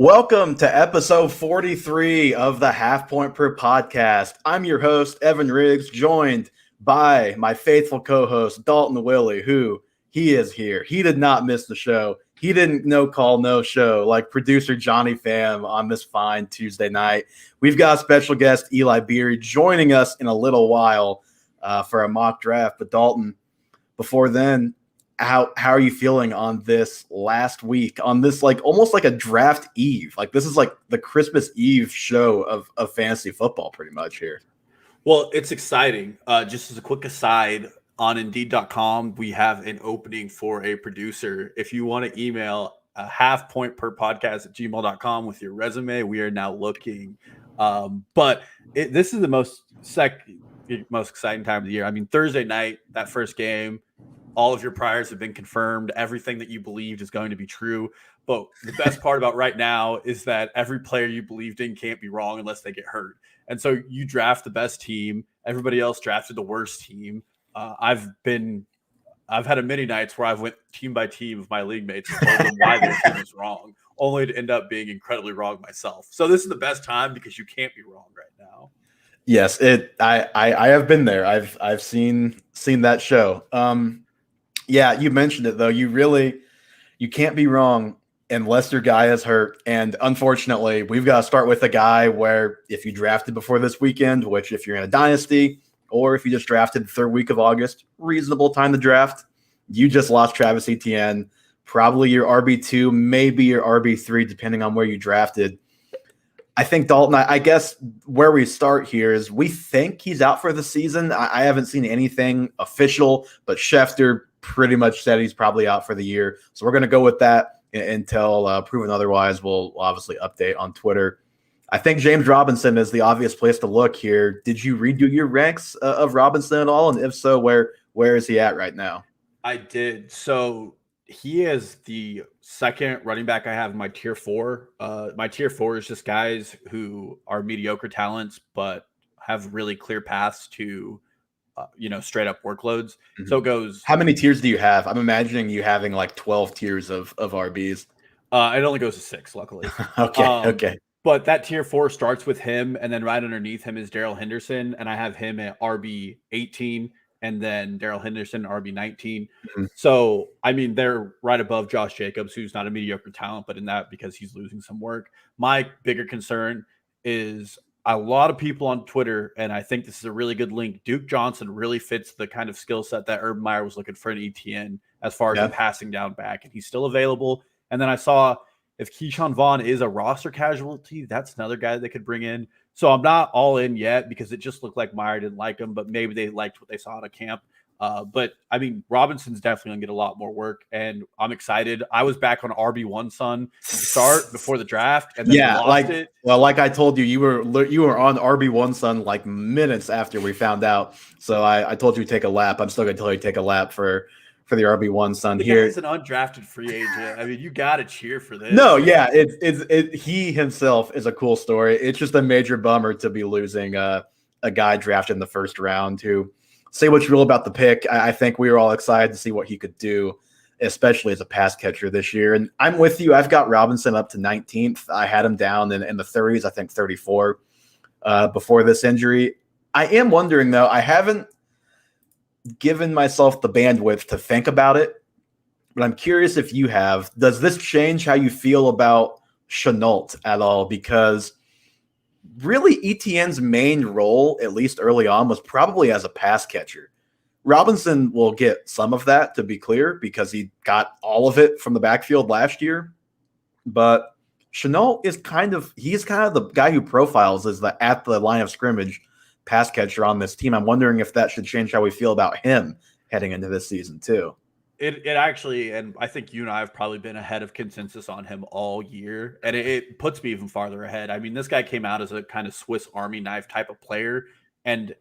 Welcome to episode 43 of the Half Point Per podcast. I'm your host, Evan Riggs, joined by my faithful co-host, Dalton Willie, who he is here. He did not miss the show. He didn't no call, no show like producer Johnny Pham on this fine Tuesday night. We've got a special guest, Eli Beery, joining us in a little while for a mock draft. But Dalton, before then, how are you feeling on this last week, on this like almost like a draft eve? Like this is like the Christmas Eve show of fantasy football pretty much here. Well, it's exciting. Just as a quick aside, on Indeed.com, we have an opening for a producer. If you want to email halfpointperpodcast@gmail.com with your resume, we are now looking. But this is the most exciting time of the year. I mean, Thursday night, that first game, all of your priors have been confirmed. Everything that you believed is going to be true. But the best part about right now is that every player you believed in can't be wrong unless they get hurt. And so you draft the best team. Everybody else drafted the worst team. I've had a many nights where I've went team by team with my league mates and told them why their team was wrong, only to end up being incredibly wrong myself. So this is the best time because you can't be wrong right now. Yes, I have been there. I've seen that show. Yeah, you mentioned it though. You can't be wrong unless your guy is hurt. And unfortunately, we've got to start with a guy where if you drafted before this weekend, which if you're in a dynasty or if you just drafted the third week of August, reasonable time to draft, you just lost Travis Etienne, probably your RB2, maybe your RB3, depending on where you drafted. I think Dalton, I guess where we start here is we think he's out for the season. I haven't seen anything official, but Schefter pretty much said he's probably out for the year. So we're going to go with that until proven otherwise. We'll obviously update on Twitter. I think James Robinson is the obvious place to look here. Did you redo your ranks of Robinson at all? And if so, where is he at right now? I did. So he is the second running back I have in my tier 4. My tier 4 is just guys who are mediocre talents, but have really clear paths to straight up workloads. Mm-hmm. So it goes. How many tiers do you have? I'm imagining you having like 12 tiers of RBs. It only goes to 6, luckily. Okay. But that tier 4 starts with him, and then right underneath him is Darrell Henderson, and I have him at RB 18, and then Darrell Henderson RB 19. Mm-hmm. So I mean, they're right above Josh Jacobs, who's not a mediocre talent, but in that because he's losing some work. My bigger concern is a lot of people on Twitter, and I think this is a really good link. Duke Johnson really fits the kind of skill set that Urban Meyer was looking for in ETN as far as the passing down back, and he's still available. And then I saw if Keyshawn Vaughn is a roster casualty, that's another guy they could bring in. So I'm not all in yet because it just looked like Meyer didn't like him, but maybe they liked what they saw out of camp. But I mean, Robinson's definitely gonna get a lot more work, and I'm excited. I was back on RB1 Sun to start before the draft, and then lost it. Well, like I told you, you were on RB1 Sun like minutes after we found out. So I told you to take a lap. I'm still gonna tell you to take a lap for the RB1 Sun here. He's an undrafted free agent. I mean, you got to cheer for this. No, yeah, he himself is a cool story. It's just a major bummer to be losing a guy drafted in the first round who, say what you will about the pick, I think we were all excited to see what he could do, especially as a pass catcher this year. And I'm with you. I've got Robinson up to 19th. I had him down in the 30s, I think 34 before this injury. I am wondering, though, I haven't given myself the bandwidth to think about it, but I'm curious if you have. Does this change how you feel about Shenault at all? Because really Etienne's main role, at least early on, was probably as a pass catcher. Robinson will get some of that, to be clear, because he got all of it from the backfield last year. But Shenault is he's kind of the guy who profiles as at the line of scrimmage pass catcher on this team. I'm wondering if that should change how we feel about him heading into this season too. It actually, and I think you and I have probably been ahead of consensus on him all year, and it puts me even farther ahead. I mean, this guy came out as a kind of Swiss Army knife type of player, and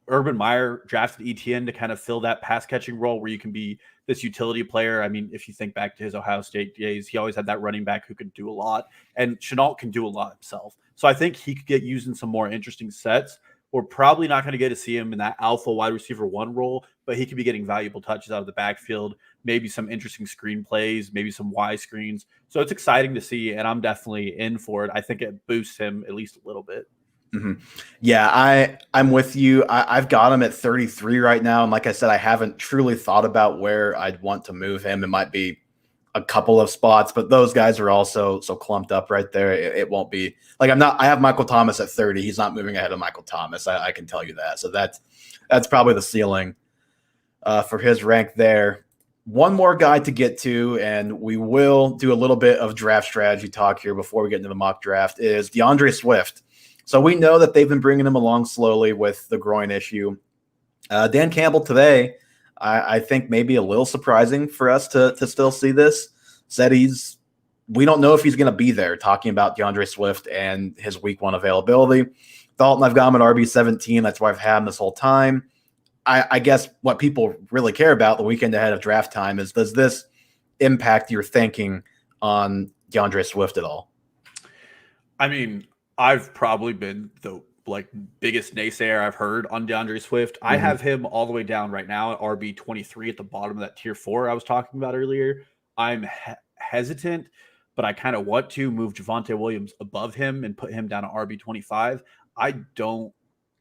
Urban Meyer drafted ETN to kind of fill that pass catching role where you can be this utility player. I mean, if you think back to his Ohio State days, he always had that running back who could do a lot, and Shenault can do a lot himself. So I think he could get used in some more interesting sets. We're probably not going to get to see him in that alpha wide receiver 1 role, but he could be getting valuable touches out of the backfield. maybe some interesting screenplays, maybe some Y screens. So it's exciting to see, and I'm definitely in for it. I think it boosts him at least a little bit. Mm-hmm. Yeah, I'm with you. I've got him at 33 right now, and like I said, I haven't truly thought about where I'd want to move him. It might be a couple of spots, but those guys are also so clumped up right there. It won't be like I have Michael Thomas at 30. He's not moving ahead of Michael Thomas. I can tell you that. So that's probably the ceiling for his rank there. One more guy to get to, and we will do a little bit of draft strategy talk here before we get into the mock draft, is DeAndre Swift. So we know that they've been bringing him along slowly with the groin issue. Dan Campbell today, I think maybe a little surprising for us to still see this, said we don't know if he's going to be there, talking about DeAndre Swift and his week 1 availability. Dalton, I've got him at RB17. That's where I've had him this whole time. I guess what people really care about the weekend ahead of draft time is, does this impact your thinking on DeAndre Swift at all? I mean, I've probably been the biggest naysayer I've heard on DeAndre Swift. I have him all the way down right now at RB23 at the bottom of that tier 4 I was talking about earlier. I'm hesitant, but I kind of want to move Javonte Williams above him and put him down at RB25. I don't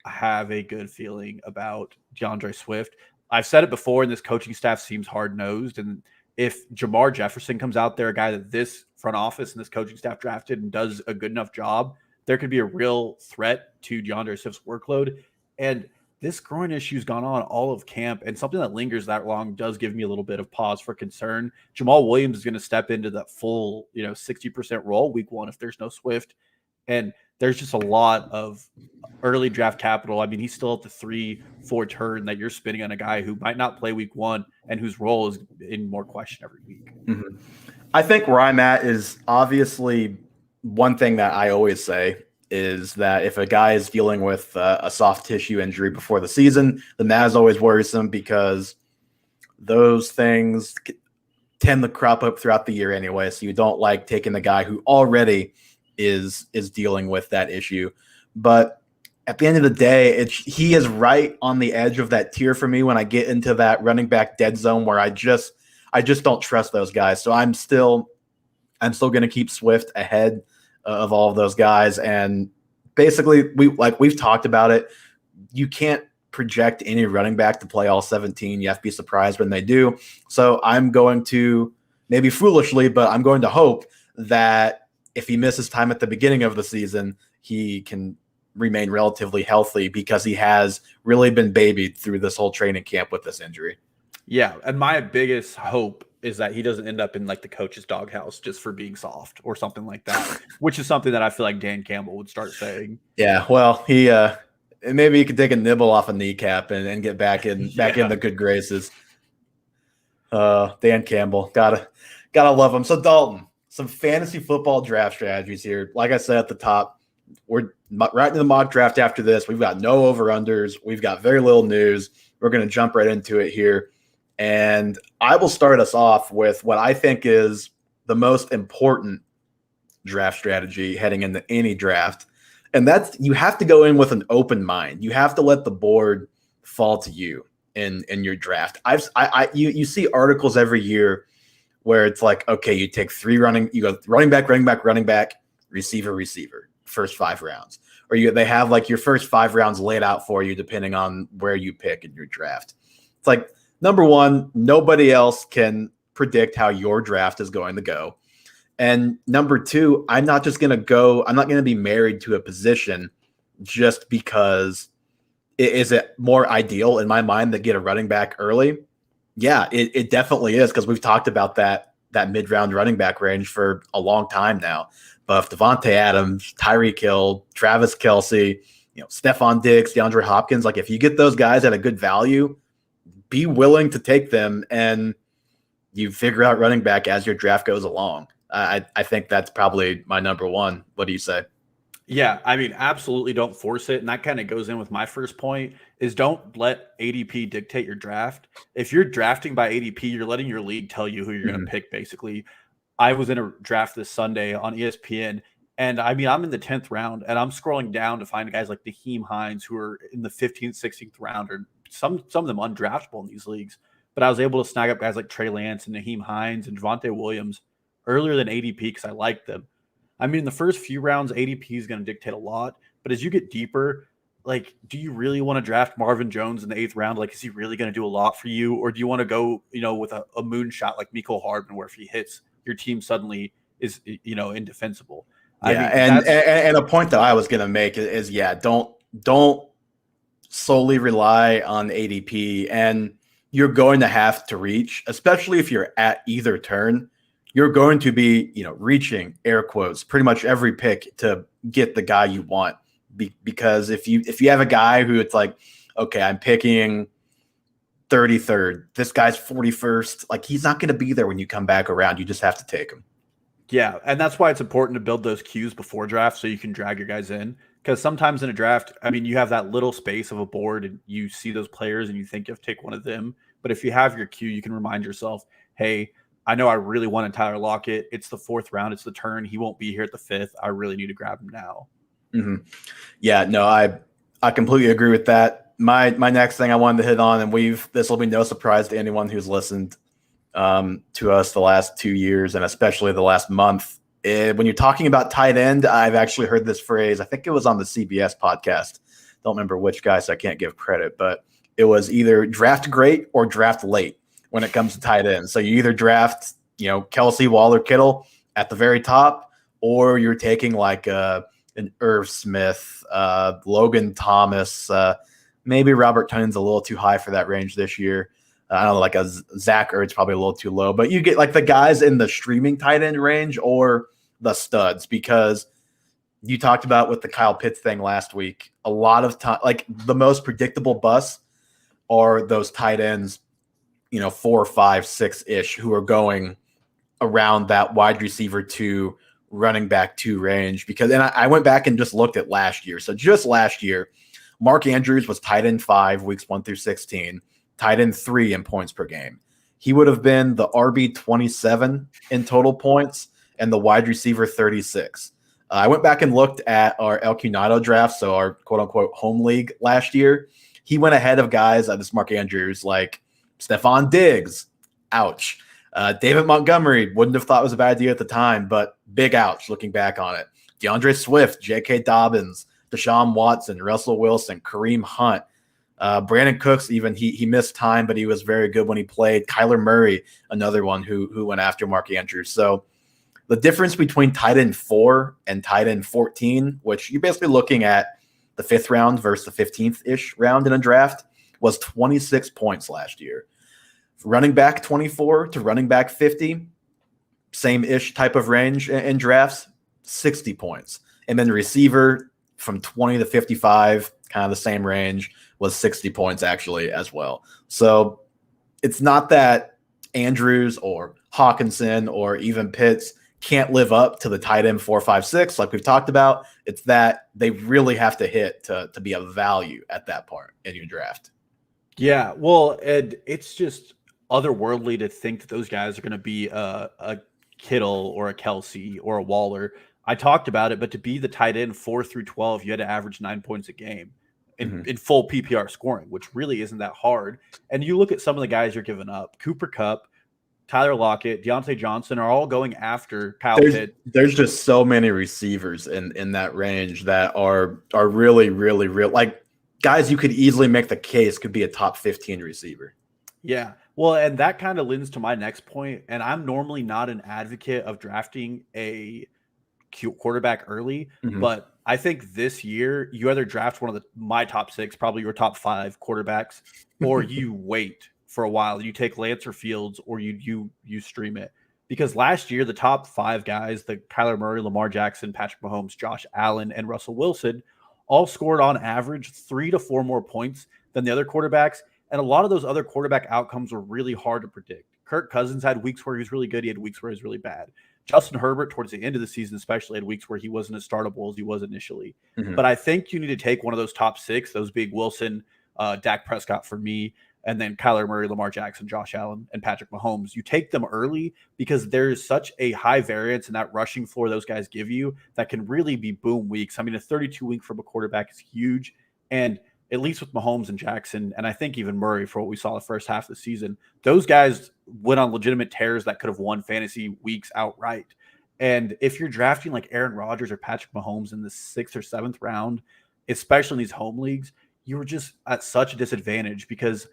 have a good feeling about DeAndre Swift. I've said it before, and this coaching staff seems hard-nosed. And if Jamar Jefferson comes out there, a guy that this front office and this coaching staff drafted and does a good enough job, there could be a real threat to DeAndre Swift's workload. And this groin issue's gone on all of camp, and something that lingers that long does give me a little bit of pause for concern. Jamal Williams is going to step into that full, 60% role week 1 if there's no Swift. And there's just a lot of early draft capital. I mean, he's still at the 3-4 turn that you're spending on a guy who might not play week 1 and whose role is in more question every week. Mm-hmm. I think where I'm at is obviously one thing that I always say is that if a guy is dealing with a soft tissue injury before the season, then that is always worrisome, because those things tend to crop up throughout the year anyway. So you don't like taking the guy who already is dealing with that issue. But at the end of the day, he is right on the edge of that tier for me when I get into that running back dead zone where I just don't trust those guys. So I'm still going to keep Swift ahead of all of those guys. And basically, we've talked about it. You can't project any running back to play all 17. You have to be surprised when they do. So I'm going to, maybe foolishly, but I'm going to hope that if he misses time at the beginning of the season, he can remain relatively healthy, because he has really been babied through this whole training camp with this injury. Yeah, and my biggest hope is that he doesn't end up in the coach's doghouse just for being soft or something like that, which is something that I feel like Dan Campbell would start saying. Yeah, well, maybe he could take a nibble off a kneecap and get back in the good graces. Dan Campbell, gotta love him. So Dalton, some fantasy football draft strategies here. Like I said at the top, we're right into the mock draft after this. We've got no over-unders. We've got very little news. We're going to jump right into it here. And I will start us off with what I think is the most important draft strategy heading into any draft. And that's, you have to go in with an open mind. You have to let the board fall to you in your draft. You see articles every year where it's like, okay, you take you go running back, receiver, first 5 rounds. Or they have your first 5 rounds laid out for you depending on where you pick in your draft. It's like, number one, nobody else can predict how your draft is going to go. And number two, I'm not going to be married to a position just because is it more ideal in my mind to get a running back early? Yeah, it definitely is, because we've talked about that mid-round running back range for a long time now. But if Devontae Adams, Tyreek Hill, Travis Kelce, Stephon Diggs, DeAndre Hopkins, if you get those guys at a good value, be willing to take them, and you figure out running back as your draft goes along. I think that's probably my number one. What do you say? Yeah, I mean, absolutely don't force it. And that kind of goes in with my first point, is don't let ADP dictate your draft. If you're drafting by ADP, you're letting your league tell you who you're going to pick, basically. I was in a draft this Sunday on ESPN, and I mean, I'm in the 10th round, and I'm scrolling down to find guys like Naheem Hines who are in the 15th, 16th round, or some of them undraftable in these leagues. but I was able to snag up guys like Trey Lance and Naheem Hines and Javonte Williams earlier than ADP because I liked them. I mean, the first few rounds, ADP is going to dictate a lot, but as you get deeper, like, do you really want to draft Marvin Jones in the 8th round? Like, is he really going to do a lot for you? Or do you want to go, with a moonshot like Mecole Hardman, where if he hits, your team suddenly is, indefensible? Yeah, I mean, and a point that I was going to make is don't solely rely on ADP, and you're going to have to reach, especially if you're at either turn. You're going to be, reaching air quotes pretty much every pick to get the guy you want. Because if you have a guy who it's like, okay, I'm picking 33rd, this guy's 41st, like he's not going to be there when you come back around. You just have to take him. Yeah, and that's why it's important to build those queues before draft so you can drag your guys in. Because sometimes in a draft, I mean, you have that little space of a board and you see those players and you think you have to take one of them. But if you have your queue, you can remind yourself, hey, I know I really wanted Tyler Lockett. It's the 4th round. It's the turn. He won't be here at the 5th. I really need to grab him now. Mm-hmm. Yeah, no, I completely agree with that. My next thing I wanted to hit on, and this will be no surprise to anyone who's listened to us the last 2 years and especially the last month. When you're talking about tight end, I've actually heard this phrase. I think it was on the CBS podcast. Don't remember which guy, so I can't give credit, but it was either draft great or draft late when it comes to tight end. So you either draft, Kelsey, Waller, Kittle at the very top, or you're taking like an Irv Smith, Logan Thomas, maybe Robert Tonyan's a little too high for that range this year. I don't know, like a Zach Ertz probably a little too low, but you get like the guys in the streaming tight end range or the studs, because you talked about with the Kyle Pitts thing last week, a lot of time, like the most predictable busts are those tight ends, 4, 5, 6-ish who are going around that wide receiver 2, running back 2 range. Because, and I went back and just looked at last year. So just last year, Mark Andrews was tight end 5 weeks 1 through 16, tight end 3 in points per game. He would have been the RB 27 in total points and the wide receiver 36. I went back and looked at our El Cunado draft, so our quote unquote home league last year. He went ahead of guys this Mark Andrews like Stephon Diggs, ouch. David Montgomery, wouldn't have thought it was a bad idea at the time, but big ouch looking back on it. DeAndre Swift, J.K. Dobbins, Deshaun Watson, Russell Wilson, Kareem Hunt, Brandon Cooks, even he missed time, but he was very good when he played. Kyler Murray, another one who went after Mark Andrews. So the difference between tight end 4 and tight end 14, which you're basically looking at the 5th round versus the 15th-ish round in a draft, was 26 points last year. Running back 24 to running back 50, same-ish type of range in drafts, 60 points. And then receiver from 20 to 55, kind of the same range, was 60 points actually as well. So it's not that Andrews or Hawkinson or even Pitts can't live up to the tight end 4, 5, 6 like we've talked about. It's that they really have to hit to be of value at that part in your draft. Yeah, well, Ed, it's just otherworldly to think that those guys are going to be a Kittle or a Kelsey or a Waller. I talked about it, but to be the tight end 4 through 12, you had to average 9 points a game in full PPR scoring, which really isn't that hard. And you look at some of the guys you're giving up: Cooper Kupp, Tyler Lockett, Deontay Johnson are all going after Kyle Pitts. There's just so many receivers in that range that are really, really real. Like guys you could easily make the case could be a top 15 receiver. Yeah. Well, and that kind of lends to my next point. And I'm normally not an advocate of drafting a quarterback early, but I think this year you either draft one of my top 6, probably your top 5 quarterbacks, or you wait for a while. You take Lance or Fields, or you stream it. Because last year, the top 5 guys, the Kyler Murray, Lamar Jackson, Patrick Mahomes, Josh Allen, and Russell Wilson, all scored on average 3 to 4 more points than the other quarterbacks. And a lot of those other quarterback outcomes were really hard to predict. Kirk Cousins had weeks where he was really good. He had weeks where he was really bad. Justin Herbert, towards the end of the season especially, had weeks where he wasn't as startable as he was initially. But I think you need to take one of those top 6, those big Wilson, Dak Prescott for me, and then Kyler Murray, Lamar Jackson, Josh Allen, and Patrick Mahomes. You take them early because there's such a high variance in that rushing floor those guys give you that can really be boom weeks. I mean, a 32 week from a quarterback is huge. And at least with Mahomes and Jackson, and I think even Murray for what we saw the first half of the season, those guys went on legitimate tears that could have won fantasy weeks outright. And if you're drafting like Aaron Rodgers or Patrick Mahomes in the 6th or 7th round, especially in these home leagues, you were just at such a disadvantage because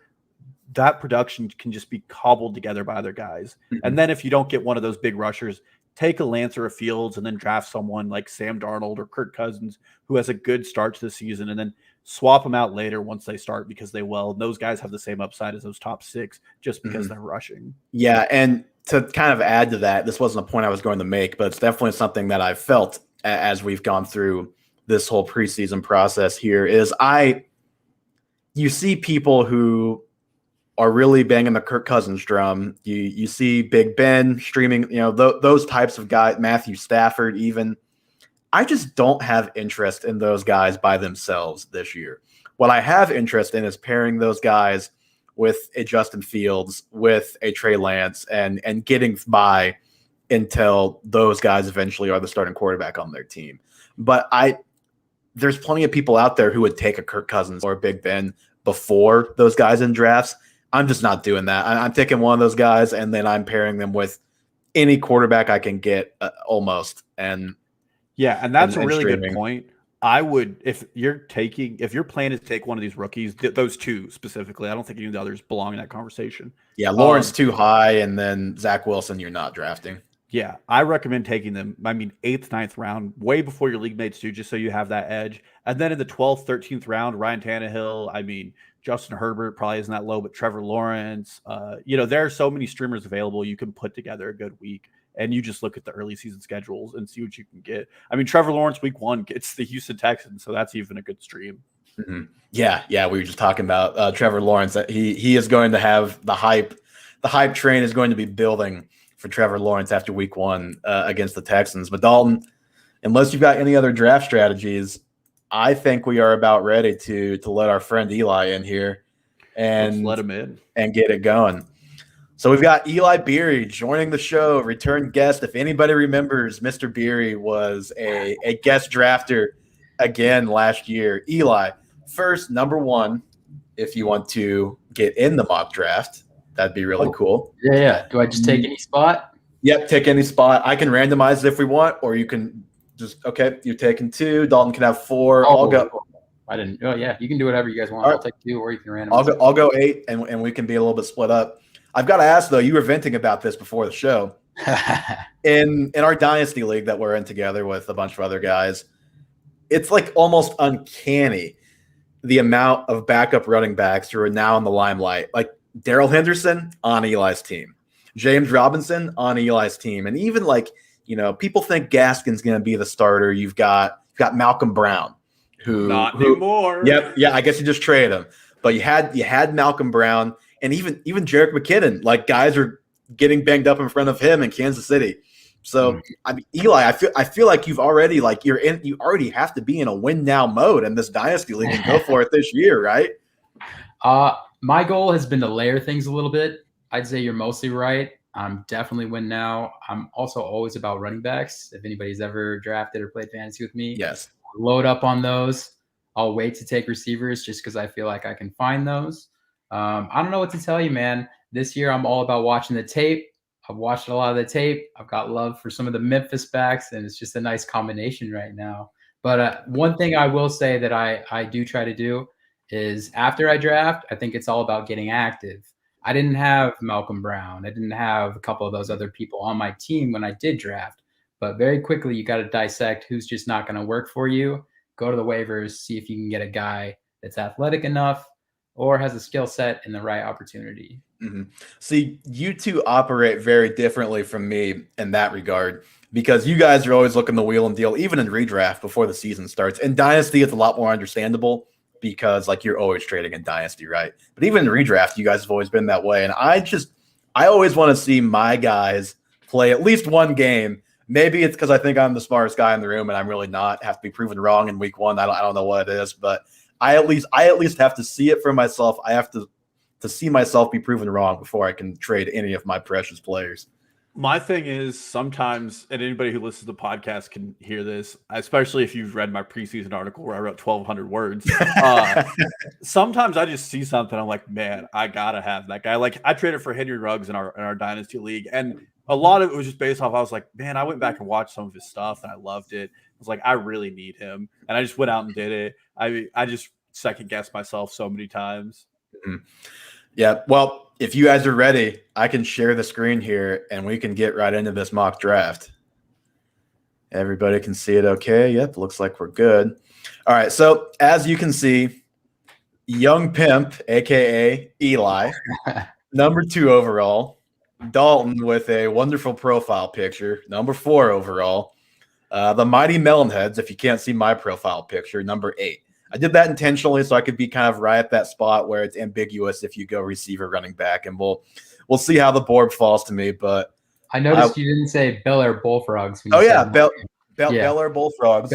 that production can just be cobbled together by other guys. Mm-hmm. And then if you don't get one of those big rushers, take a Lance or a Fields and then draft someone like Sam Darnold or Kirk Cousins who has a good start to the season, and then swap them out later once they start because they will. And those guys have the same upside as those top 6 just because they're rushing. Yeah, and to kind of add to that, this wasn't a point I was going to make, but it's definitely something that I've felt as we've gone through this whole preseason process here is you see people who are really banging the Kirk Cousins drum. You see Big Ben streaming, those types of guys, Matthew Stafford even. I just don't have interest in those guys by themselves this year. What I have interest in is pairing those guys with a Justin Fields, with a Trey Lance, and getting by until those guys eventually are the starting quarterback on their team. But there's plenty of people out there who would take a Kirk Cousins or a Big Ben before those guys in drafts. I'm just not doing that. I'm taking one of those guys, and then I'm pairing them with any quarterback I can get almost. And that's a really good point. I would, if your plan is to take one of these rookies, those 2 specifically, I don't think any of the others belong in that conversation. Yeah, Lawrence too high, and then Zach Wilson you're not drafting. Yeah, I recommend taking them, 8th, 9th round, way before your league mates do, just so you have that edge. And then in the 12th, 13th round, Ryan Tannehill, Justin Herbert probably isn't that low, but Trevor Lawrence, there are so many streamers available. You can put together a good week, and you just look at the early season schedules and see what you can get. Trevor Lawrence week 1 gets the Houston Texans, so that's even a good stream. Mm-hmm. Yeah, we were just talking about Trevor Lawrence. He is going to have the hype. The hype train is going to be building for Trevor Lawrence after week 1 against the Texans. But Dalton, unless you've got any other draft strategies, I think we are about ready to let our friend Eli in here and let's let him in and get it going. So we've got Eli Beery joining the show, return guest. If anybody remembers, Mr. Beery was a guest drafter again last year. Eli, first, number 1, if you want to get in the mock draft, that'd be really cool. Yeah. Do I just take any spot? Yep, take any spot. I can randomize it if we want, or you can just, you're taking 2. Dalton can have 4. I'll go. I didn't. Oh, yeah, you can do whatever you guys want. I'll take 2, or you can randomize. I'll go 8, and we can be a little bit split up. I've got to ask, though, you were venting about this before the show. in our Dynasty League that we're in together with a bunch of other guys, it's like almost uncanny the amount of backup running backs who are now in the limelight. Like Darrell Henderson on Eli's team, James Robinson on Eli's team, and even people think Gaskin's going to be the starter. You've got Malcolm Brown, who anymore. Yep, yeah, I guess you just traded him, but you had Malcolm Brown, and even Jerick McKinnon. Like guys are getting banged up in front of him in Kansas City. So Eli, I feel like you've already you already have to be in a win now mode in this Dynasty League and go for it this year, right? My goal has been to layer things a little bit. I'd say you're mostly right. I'm definitely win now. I'm also always about running backs. If anybody's ever drafted or played fantasy with me, yes, load up on those. I'll wait to take receivers just because I feel like I can find those. I don't know what to tell you, man. This year, I'm all about watching the tape. I've watched a lot of the tape. I've got love for some of the Memphis backs, and it's just a nice combination right now. But one thing I will say that I do try to do is after I draft, I think it's all about getting active. I didn't have Malcolm Brown. I didn't have a couple of those other people on my team when I did draft. But very quickly, you got to dissect who's just not going to work for you. Go to the waivers, see if you can get a guy that's athletic enough or has a skill set and the right opportunity. Mm-hmm. See, you two operate very differently from me in that regard because you guys are always looking the wheel and deal, even in redraft before the season starts. In Dynasty, it's a lot more understandable because you're always trading in Dynasty, right? But even in redraft, you guys have always been that way. And I always want to see my guys play at least one game. Maybe it's because I think I'm the smartest guy in the room and I'm really not. Have to be proven wrong in week 1. I don't know what it is, but I at least have to see it for myself. I have to see myself be proven wrong before I can trade any of my precious players. My thing is sometimes, and anybody who listens to the podcast can hear this, especially if you've read my preseason article where I wrote 1,200 words. Sometimes I just see something, I'm like, man, I gotta have that guy. Like I traded for Henry Ruggs in our dynasty league, and a lot of it was just based off. I was like, man, I went back and watched some of his stuff, and I loved it. I was like, I really need him, and I just went out and did it. I just second guessed myself so many times. Mhm. Yeah. Well, if you guys are ready, I can share the screen here and we can get right into this mock draft. Everybody can see it okay. Yep. Looks like we're good. All right. So as you can see, Young Pimp, aka Eli, number 2 overall. Dalton with a wonderful profile picture, number 4 overall. The Mighty Melonheads, if you can't see my profile picture, number 8. I did that intentionally so I could be kind of right at that spot where it's ambiguous if you go receiver, running back, and we'll see how the board falls to me. But I noticed you didn't say Bel Air Bullfrogs. Bel Air Bullfrogs. Bel Air Bullfrogs,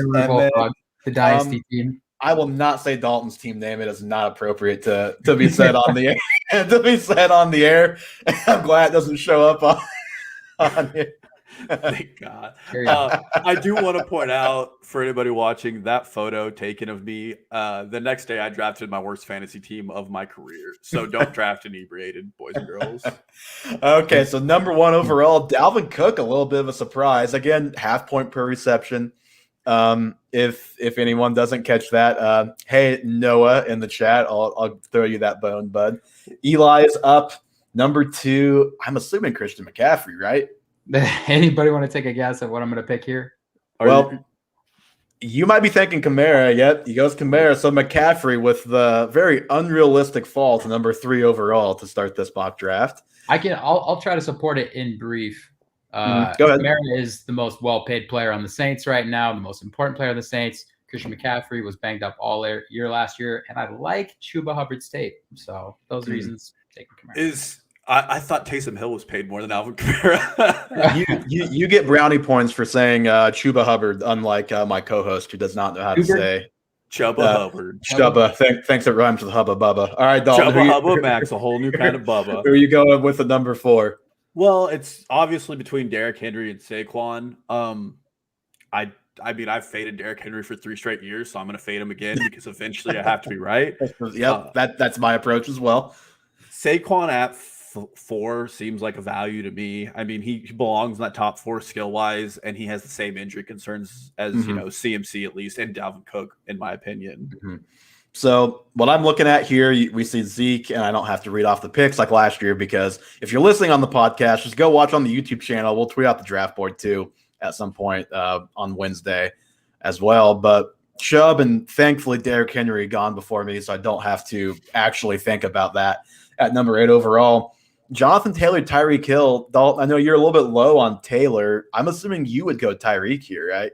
the dynasty team. I will not say Dalton's team name. It is not appropriate to be said on the air. To be said on the air. I'm glad it doesn't show up on here. Thank God. I do want to point out for anybody watching that photo taken of me. The next day, I drafted my worst fantasy team of my career. So don't draft inebriated, boys and girls. Okay, so number 1 overall, Dalvin Cook, a little bit of a surprise. Again, 0.5 point per reception. If anyone doesn't catch that, hey Noah in the chat, I'll throw you that bone, bud. Eli is up. Number 2, I'm assuming Christian McCaffrey, right? Anybody want to take a guess at what I'm going to pick here? Well, you might be thinking Kamara. Yep, he goes Kamara. So McCaffrey with the very unrealistic fall to number 3 overall to start this mock draft. I'll try to support it in brief. Go ahead. Kamara is the most well-paid player on the Saints right now, the most important player on the Saints. Christian McCaffrey was banged up all year last year, and I like Chuba Hubbard's tape. So those reasons, taking Kamara. I thought Taysom Hill was paid more than Alvin Kamara. you get brownie points for saying Chuba Hubbard, unlike my co-host who does not know how to say Chuba Hubbard. Chuba. Thanks, it rhymes with Hubba Bubba. All right, Dalton. Chuba Hubba Max, a whole new kind of Bubba. Who are you going with the number 4? Well, it's obviously between Derrick Henry and Saquon. I mean, I've faded Derrick Henry for 3 straight years, so I'm going to fade him again because eventually I have to be right. Yep, that's my approach as well. Saquon at 4 seems like a value to me. I mean, he belongs in that top 4 skill wise, and he has the same injury concerns as CMC at least, and Dalvin Cook, in my opinion. So what I'm looking at here, we see Zeke, and I don't have to read off the picks like last year because if you're listening on the podcast, just go watch on the YouTube channel. We'll tweet out the draft board too at some point on Wednesday as well. But Chubb and thankfully Derrick Henry gone before me, so I don't have to actually think about that at number 8 overall. Jonathan Taylor, Tyreek Hill. Dalton, I know you're a little bit low on Taylor. I'm assuming you would go Tyreek here, right?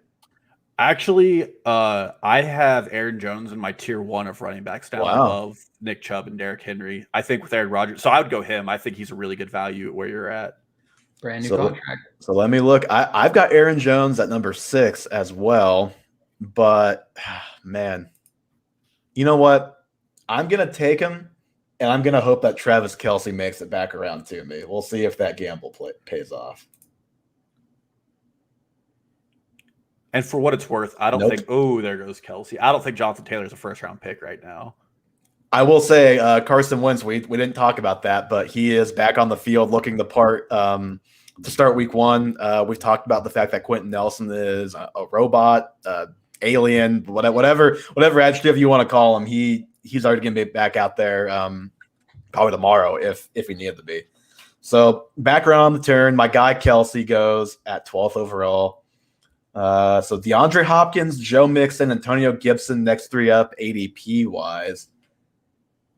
Actually, I have Aaron Jones in my tier 1 of running backs down above Nick Chubb and Derrick Henry. I think with Aaron Rodgers, so I would go him. I think he's a really good value where you're at. Brand new contract. So let me look. I've got Aaron Jones at number 6 as well, but man, you know what? I'm gonna take him. And I'm going to hope that Travis Kelce makes it back around to me. We'll see if that gamble pays off. And for what it's worth, I don't think – oh, there goes Kelce. I don't think Jonathan Taylor's a first-round pick right now. I will say Carson Wentz, we didn't talk about that, but he is back on the field looking the part to start week 1. We've talked about the fact that Quentin Nelson is a robot, alien, whatever adjective you want to call him. He's already going to be back out there probably tomorrow if he needed to be. So back around on the turn, my guy Kelce goes at 12th overall. So DeAndre Hopkins, Joe Mixon, Antonio Gibson, next 3 up ADP wise.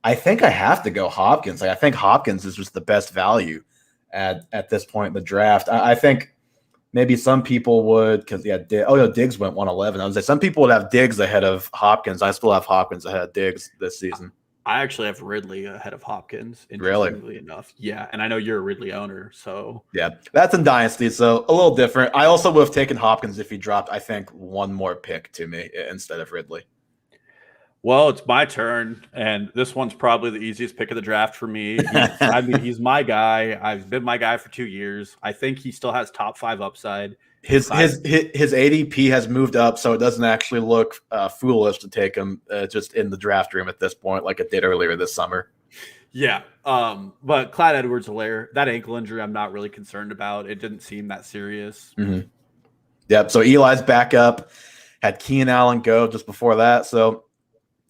I think I have to go Hopkins. I think Hopkins is just the best value at this point in the draft. I think maybe some people would because Diggs went 111. I would say some people would have Diggs ahead of Hopkins. I still have Hopkins ahead of Diggs this season. I actually have Ridley ahead of Hopkins. Interestingly enough, yeah, and I know you're a Ridley owner, so yeah, that's in Dynasty, so a little different. I also would have taken Hopkins if he dropped, I think, one more pick to me instead of Ridley. Well, it's my turn, and this one's probably the easiest pick of the draft for me. I mean, he's my guy. I've been my guy for 2 years. I think he still has top 5 upside. His ADP has moved up, so it doesn't actually look foolish to take him just in the draft room at this point, like it did earlier this summer. Yeah, but Clyde Edwards-Helaire, that ankle injury, I'm not really concerned about. It didn't seem that serious. Mm-hmm. Yep. So Eli's back up. Had Keenan Allen go just before that. So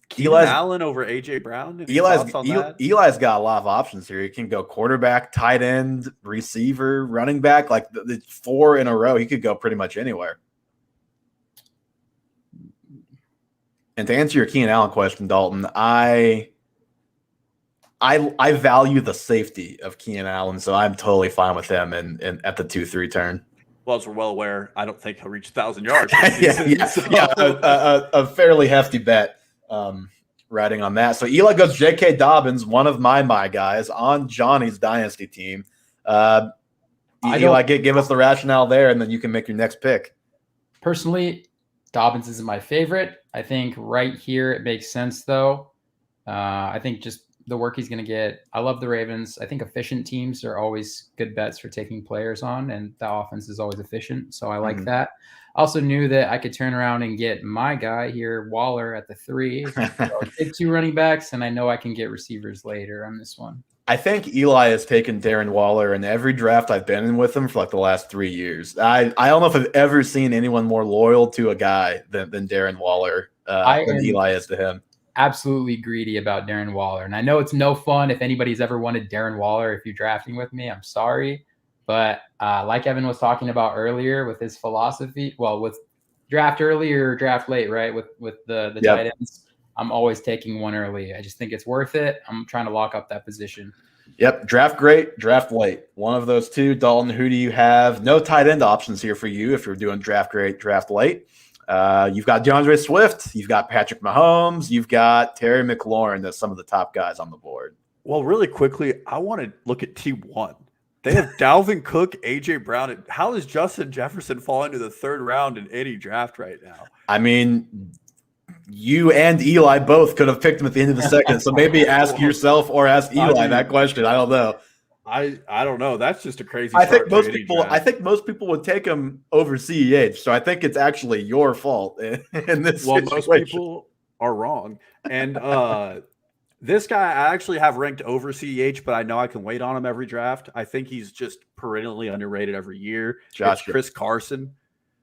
Keenan Allen over AJ Brown. Eli's got a lot of options here. He can go quarterback, tight end, receiver, running back. Like the 4 in a row, he could go pretty much anywhere. And to answer your Keenan Allen question, Dalton, I value the safety of Keenan Allen, so I'm totally fine with him and at the 2-3 turn. Well, as we're well aware, I don't think he'll reach 1,000 yards. A fairly hefty bet. Riding on that. So Eli goes J.K. Dobbins, one of my guys on Johnny's dynasty team. Eli, give us the rationale there, and then you can make your next pick. Personally, Dobbins isn't my favorite. I think right here it makes sense, though. I think just the work he's going to get. I love the Ravens. I think efficient teams are always good bets for taking players on, and the offense is always efficient. So I like that. I also knew that I could turn around and get my guy here, Waller, at the 3. So take 2 running backs, and I know I can get receivers later on this one. I think Eli has taken Darren Waller in every draft I've been in with him for like the last 3 years. I don't know if I've ever seen anyone more loyal to a guy than Darren Waller than Eli is to him. Absolutely greedy about Darren Waller. And I know it's no fun if anybody's ever wanted Darren Waller. If you're drafting with me, I'm sorry. But like Evan was talking about earlier with his philosophy, well, with draft early or draft late, right? With the tight ends, I'm always taking one early. I just think it's worth it. I'm trying to lock up that position. Yep. Draft great, draft late. One of those two. Dalton, who do you have? No tight end options here for you if you're doing draft great, draft late. You've got DeAndre Swift. You've got Patrick Mahomes. You've got Terry McLaurin. That's some of the top guys on the board. Well, really quickly, I want to look at T1. They have Dalvin Cook, AJ Brown. How does Justin Jefferson fall into the 3rd round in any draft right now? I mean, you and Eli both could have picked him at the end of the second. So maybe ask yourself or ask Eli that question. I don't know. I don't know. That's just a crazy. I think most people would take him over CEH. So I think it's actually your fault in this situation. Most people are wrong. And this guy I actually have ranked over CEH, but I know I can wait on him every draft. I think he's just perennially underrated every year. Chris Carson.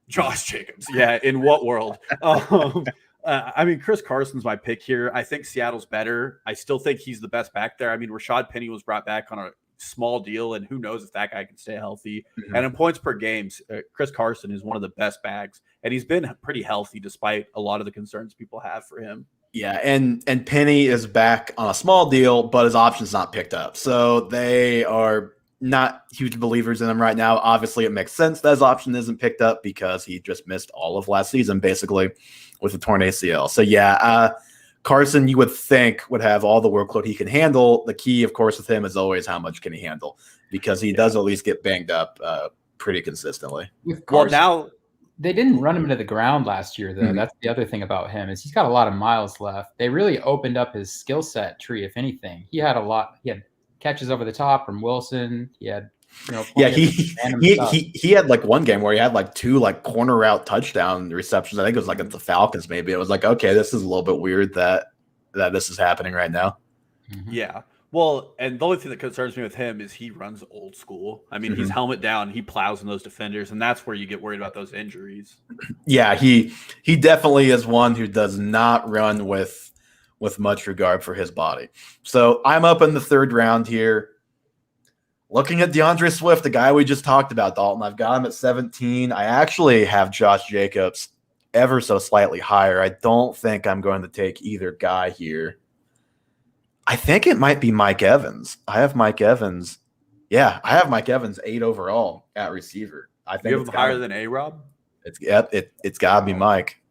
Josh Jacobs. Yeah, in what world? I mean, Chris Carson's my pick here. I think Seattle's better. I still think he's the best back there. I mean, Rashad Penny was brought back on a small deal, and who knows if that guy can stay healthy. Mm-hmm. And in points per game, Chris Carson is one of the best bags, and he's been pretty healthy despite a lot of the concerns people have for him. Yeah, and Penny is back on a small deal, but his option's not picked up. So they are not huge believers in him right now. Obviously, it makes sense that his option isn't picked up because he just missed all of last season, basically, with a torn ACL. So, yeah, Carson, you would think, would have all the workload he can handle. The key, of course, with him is always how much can he handle, because he does at least get banged up pretty consistently. Well, now they didn't run him into the ground last year, though. Mm-hmm. That's the other thing about him is he's got a lot of miles left. They really opened up his skill set tree, if anything. He had catches over the top from Wilson. He had, he had like one game where he had like 2 like corner route touchdown receptions. I think it was like at the Falcons. Maybe it was like, okay, this is a little bit weird that this is happening right now. Mm-hmm. Yeah. Well, and the only thing that concerns me with him is he runs old school. I mean, he's helmet down, he plows in those defenders, and that's where you get worried about those injuries. Yeah, he definitely is one who does not run with much regard for his body. So I'm up in the 3rd round here. Looking at DeAndre Swift, the guy we just talked about, Dalton. I've got him at 17. I actually have Josh Jacobs ever so slightly higher. I don't think I'm going to take either guy here. I think it might be Mike Evans. I have Mike Evans. Yeah, I have Mike Evans 8 overall at receiver. I think you have him higher than A-Rob? It's got to be Mike.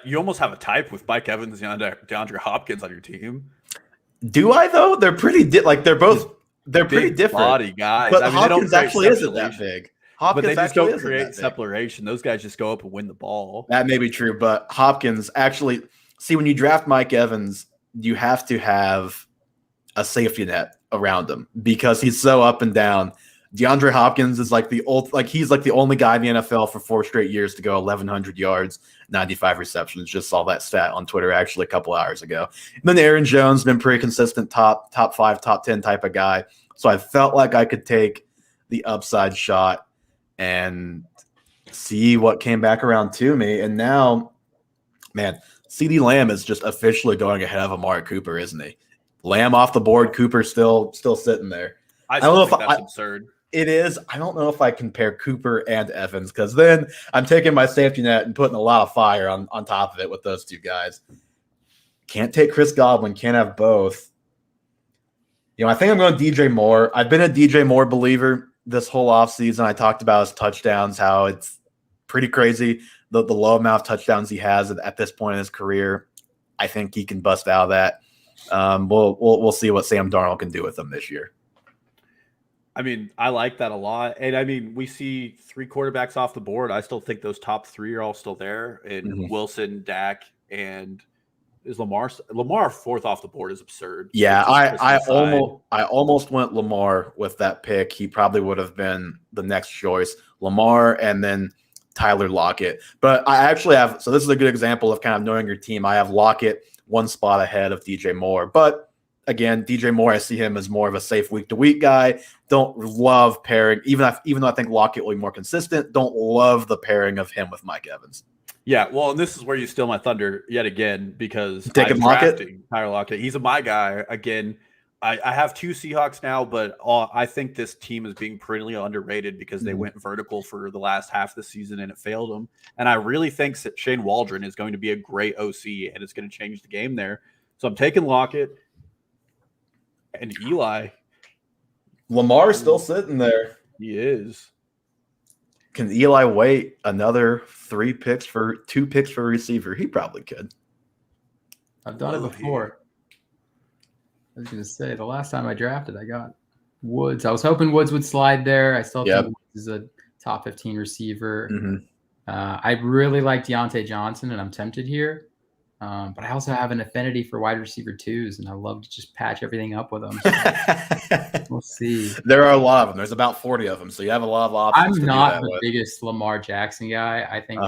You almost have a type with Mike Evans and DeAndre Hopkins on your team. Do I though? They're pretty they're pretty different body guys. But I mean, Hopkins actually isn't that big. But they just don't create separation. Those guys just go up and win the ball. That may be true, but Hopkins actually see, when you draft Mike Evans, you have to have a safety net around him because he's so up and down. DeAndre Hopkins is like he's like the only guy in the NFL for 4 straight years to go 1,100 yards, 95 receptions. Just saw that stat on Twitter actually a couple hours ago. And then Aaron Jones been pretty consistent, top 5, top 10 type of guy. So I felt like I could take the upside shot and see what came back around to me. And now, man, CeeDee Lamb is just officially going ahead of Amari Cooper, isn't he? Lamb off the board, Cooper still sitting there. I don't know if that's absurd. It is. I don't know if I compare Cooper and Evans because then I'm taking my safety net and putting a lot of fire on top of it with those two guys. Can't take Chris Godwin. Can't have both. I think I'm going DJ Moore. I've been a DJ Moore believer this whole offseason. I talked about his touchdowns, how it's pretty crazy, the low amount of touchdowns he has at this point in his career. I think he can bust out of that. We'll see what Sam Darnold can do with them this year. I mean, I like that a lot. And I mean, we see 3 quarterbacks off the board. I still think those top 3 are all still there. And Wilson, Dak, and is Lamar 4th off the board is absurd. Yeah, I almost went Lamar with that pick. He probably would have been the next choice. Lamar and then Tyler Lockett. But I actually have, so this is a good example of kind of knowing your team. I have Lockett 1 spot ahead of DJ Moore. But again, DJ Moore, I see him as more of a safe week-to-week guy. Don't love pairing, even though I think Lockett will be more consistent, don't love the pairing of him with Mike Evans. Yeah, well, and this is where you steal my thunder yet again because I'm drafting Tyler Lockett. He's my guy. Again, I have 2 Seahawks now, but I think this team is being pretty underrated because they went vertical for the last half of the season and it failed them. And I really think that Shane Waldron is going to be a great OC and it's going to change the game there. So I'm taking Lockett. And Eli. Lamar's still sitting there. He is. Can Eli wait another 2 picks for receiver? He probably could. I've done it before. I was going to say, the last time I drafted, I got Woods. I was hoping Woods would slide there. I still think Woods is a top 15 receiver. I really like Deontay Johnson, and I'm tempted here. But I also have an affinity for wide receiver 2s, and I love to just patch everything up with them. So we'll see. There are a lot of them. There's about 40 of them, so you have a lot of options. I'm not the biggest Lamar Jackson guy. I think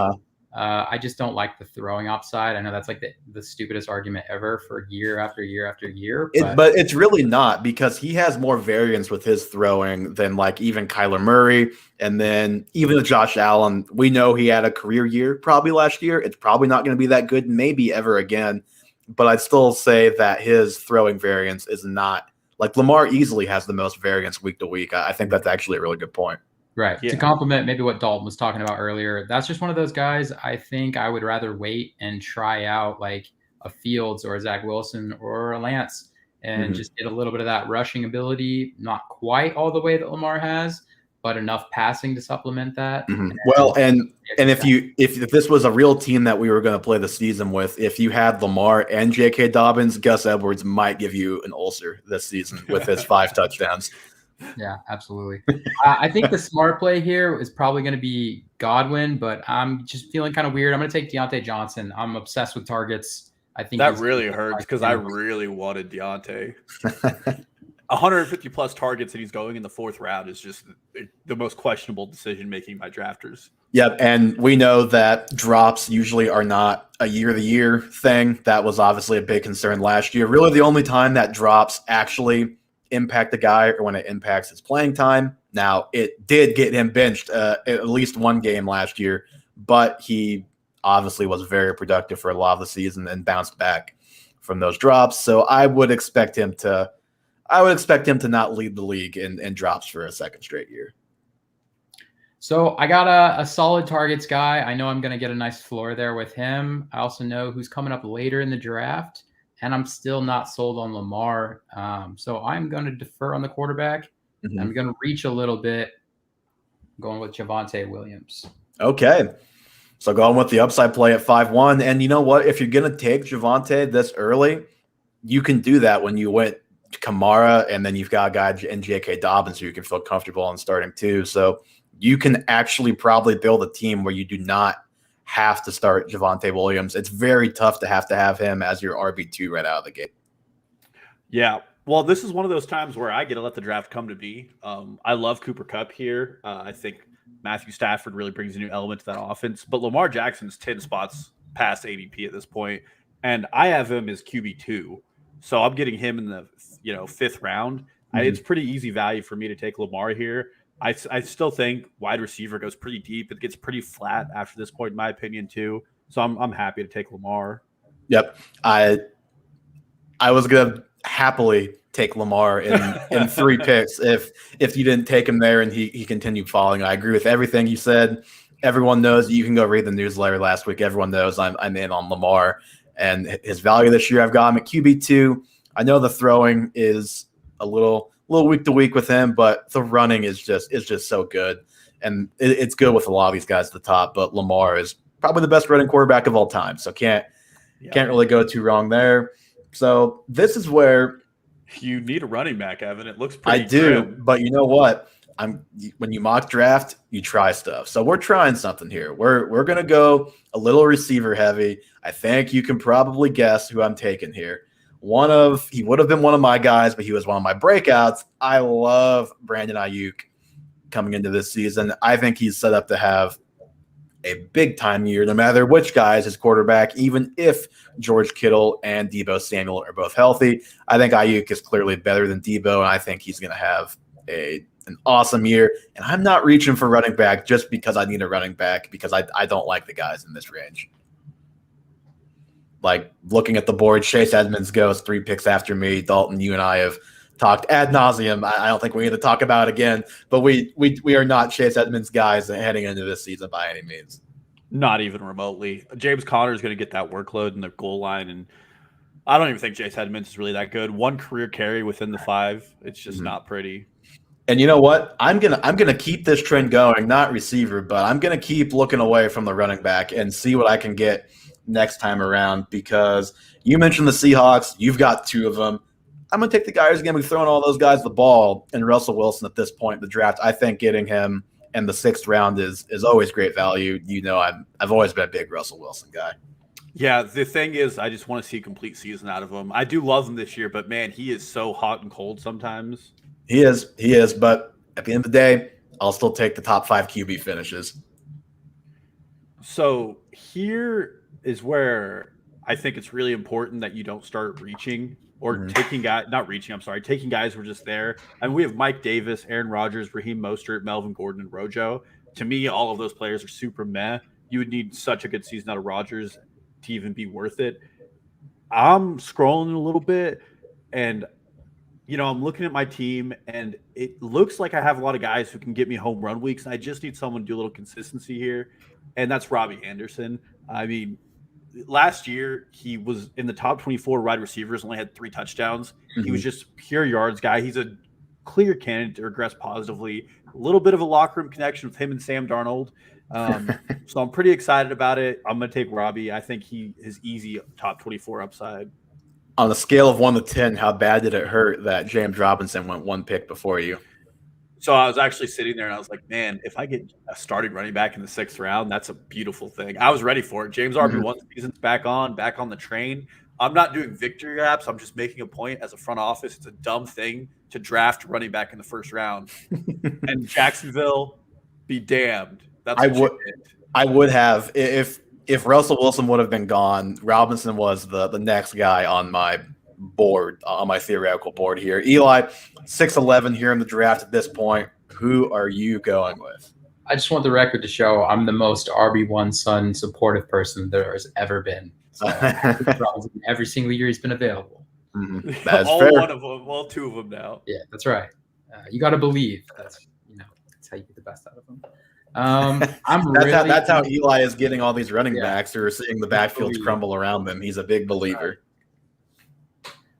I just don't like the throwing upside. I know that's like the stupidest argument ever for year after year after year. But it's really not because he has more variance with his throwing than like even Kyler Murray. And then even with Josh Allen, we know he had a career year probably last year. It's probably not going to be that good, maybe ever again. But I'd still say that his throwing variance is not like Lamar easily has the most variance week to week. I think that's actually a really good point. Right. Yeah. To complement maybe what Dalton was talking about earlier, that's just one of those guys I think I would rather wait and try out like a Fields or a Zach Wilson or a Lance and just get a little bit of that rushing ability, not quite all the way that Lamar has, but enough passing to supplement that. Well, and if this was a real team that we were going to play the season with, if you had Lamar and J.K. Dobbins, Gus Edwards might give you an ulcer this season with his 5 touchdowns. Yeah, absolutely. I think the smart play here is probably going to be Godwin, but I'm just feeling kind of weird. I'm going to take Deontay Johnson. I'm obsessed with targets. I think that really hurts because I really wanted Deontay. 150 plus targets and he's going in the 4th round is just the most questionable decision making by drafters. Yep, and we know that drops usually are not a year-to-year thing. That was obviously a big concern last year. Really, the only time that drops actually impact the guy or when it impacts his playing time. Now, it did get him benched at least 1 game last year, but he obviously was very productive for a lot of the season and bounced back from those drops. So I would expect him to not lead the league in drops for a 2nd straight year. So I got a solid targets guy. I know I'm going to get a nice floor there with him. I also know who's coming up later in the draft. And I'm still not sold on Lamar. So I'm going to defer on the quarterback. I'm going to reach a little bit, going with Javonte Williams. Okay. So going with the upside play at 5-1. And you know what? If you're going to take Javonte this early, you can do that when you went Kamara and then you've got a guy in J.K. Dobbins who you can feel comfortable on starting too. So you can actually probably build a team where you do not have to start Javonte Williams. It's very tough to have him as your RB2 right out of the gate. Yeah. Well, this is one of those times where I get to let the draft come to me. I love Cooper Kupp here. I think Matthew Stafford really brings a new element to that offense. But Lamar Jackson's 10 spots past ADP at this point, and I have him as QB2. So I'm getting him in the 5th round. It's pretty easy value for me to take Lamar here. I still think wide receiver goes pretty deep. It gets pretty flat after this point, in my opinion, too. So I'm happy to take Lamar. Yep. I was gonna happily take Lamar in 3 picks if you didn't take him there and he continued falling. I agree with everything you said. Everyone knows, you can go read the newsletter last week. Everyone knows I'm in on Lamar and his value this year. I've got him at QB2. I know the throwing is a little week to week with him, but the running is just so good. And it's good with a lot of these guys at the top, but Lamar is probably the best running quarterback of all time. So can't really go too wrong there. So this is where you need a running back, Evan. It looks pretty. I do, grim. but you know what? When you mock draft, you try stuff. So we're trying something here. We're gonna go a little receiver heavy. I think you can probably guess who I'm taking here. He would have been one of my guys, but he was one of my breakouts. I love Brandon Ayuk coming into this season. I think he's set up to have a big-time year, no matter which guy is his quarterback, even if George Kittle and Deebo Samuel are both healthy. I think Ayuk is clearly better than Deebo, and I think he's going to have an awesome year. And I'm not reaching for running back just because I need a running back, because I don't like the guys in this range. Like, looking at the board, Chase Edmonds goes 3 picks after me. Dalton, you and I have talked ad nauseum. I don't think we need to talk about it again, but we are not Chase Edmonds guys heading into this season by any means. Not even remotely. James Conner is going to get that workload in the goal line, and I don't even think Chase Edmonds is really that good. 1 career carry within the 5. It's just not pretty. And you know what? I'm gonna keep this trend going, not receiver, but I'm gonna keep looking away from the running back and see what I can get next time around, because you mentioned the Seahawks. You've got 2 of them. I'm going to take the guy who's going to be throwing all those guys the ball, and Russell Wilson at this point in the draft. I think getting him in the 6th round is always great value. You know, I've always been a big Russell Wilson guy. Yeah, the thing is, I just want to see a complete season out of him. I do love him this year, but man, he is so hot and cold sometimes. He is, but at the end of the day, I'll still take the top 5 QB finishes. So here is where I think it's really important that you don't start reaching or taking guys who are just there. And we have Mike Davis, Aaron Rodgers, Raheem Mostert, Melvin Gordon, and Rojo. To me, all of those players are super meh. You would need such a good season out of Rodgers to even be worth it. I'm scrolling a little bit, and I'm looking at my team, and it looks like I have a lot of guys who can get me home run weeks. And I just need someone to do a little consistency here, and that's Robbie Anderson. I mean, last year he was in the top 24 wide receivers, only had 3 touchdowns. He was just pure yards guy. He's a clear candidate to regress positively. A little bit of a locker room connection with him and Sam Darnold. So I'm pretty excited about it. I'm going to take Robbie. I think he is easy top 24 upside. On a scale of 1 to 10, how bad did it hurt that James Robinson went 1 pick before you? So I was actually sitting there and I was like, man, if I get a starting running back in the 6th round, that's a beautiful thing. I was ready for it. James RB1 season's back on the train. I'm not doing victory laps. I'm just making a point as a front office. It's a dumb thing to draft running back in the 1st round. And Jacksonville, be damned. That's what I would have if Russell Wilson would have been gone. Robinson was the next guy on my board, on my theoretical board here. Eli, 6'11" here in the draft at this point. Who are you going with? I just want the record to show I'm the most RB1 Sun supportive person there has ever been. So every single year he's been available. That's all fair. One of them, all 2 of them now. Yeah, that's right. You got to believe. That's how you get the best out of them. That's how Eli is getting all these running backs who are seeing the backfields crumble around them. He's a big believer.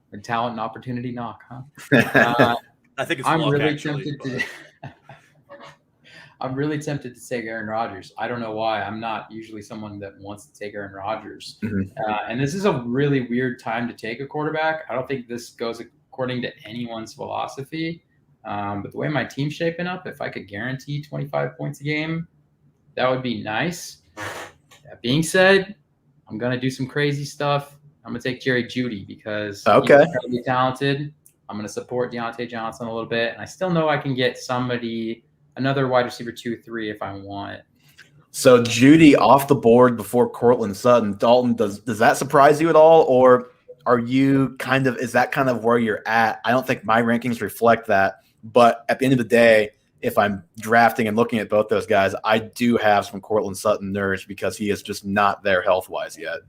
When talent and opportunity knock, huh? I think it's I'm luck, really actually, tempted to. I'm really tempted to take Aaron Rodgers. I don't know why. I'm not usually someone that wants to take Aaron Rodgers. And this is a really weird time to take a quarterback. I don't think this goes according to anyone's philosophy. But the way my team's shaping up, if I could guarantee 25 points a game, that would be nice. That being said, I'm going to do some crazy stuff. I'm going to take Jerry Jeudy because he's Okay. incredibly talented. I'm going to support Deontay Johnson a little bit. And I still know I can get another wide receiver 2-3 if I want. So Judy off the board before Cortland Sutton. Dalton, does that surprise you at all? Or is that kind of where you're at? I don't think my rankings reflect that. But at the end of the day, if I'm drafting and looking at both those guys, I do have some Cortland Sutton nerves because he is just not there health-wise yet.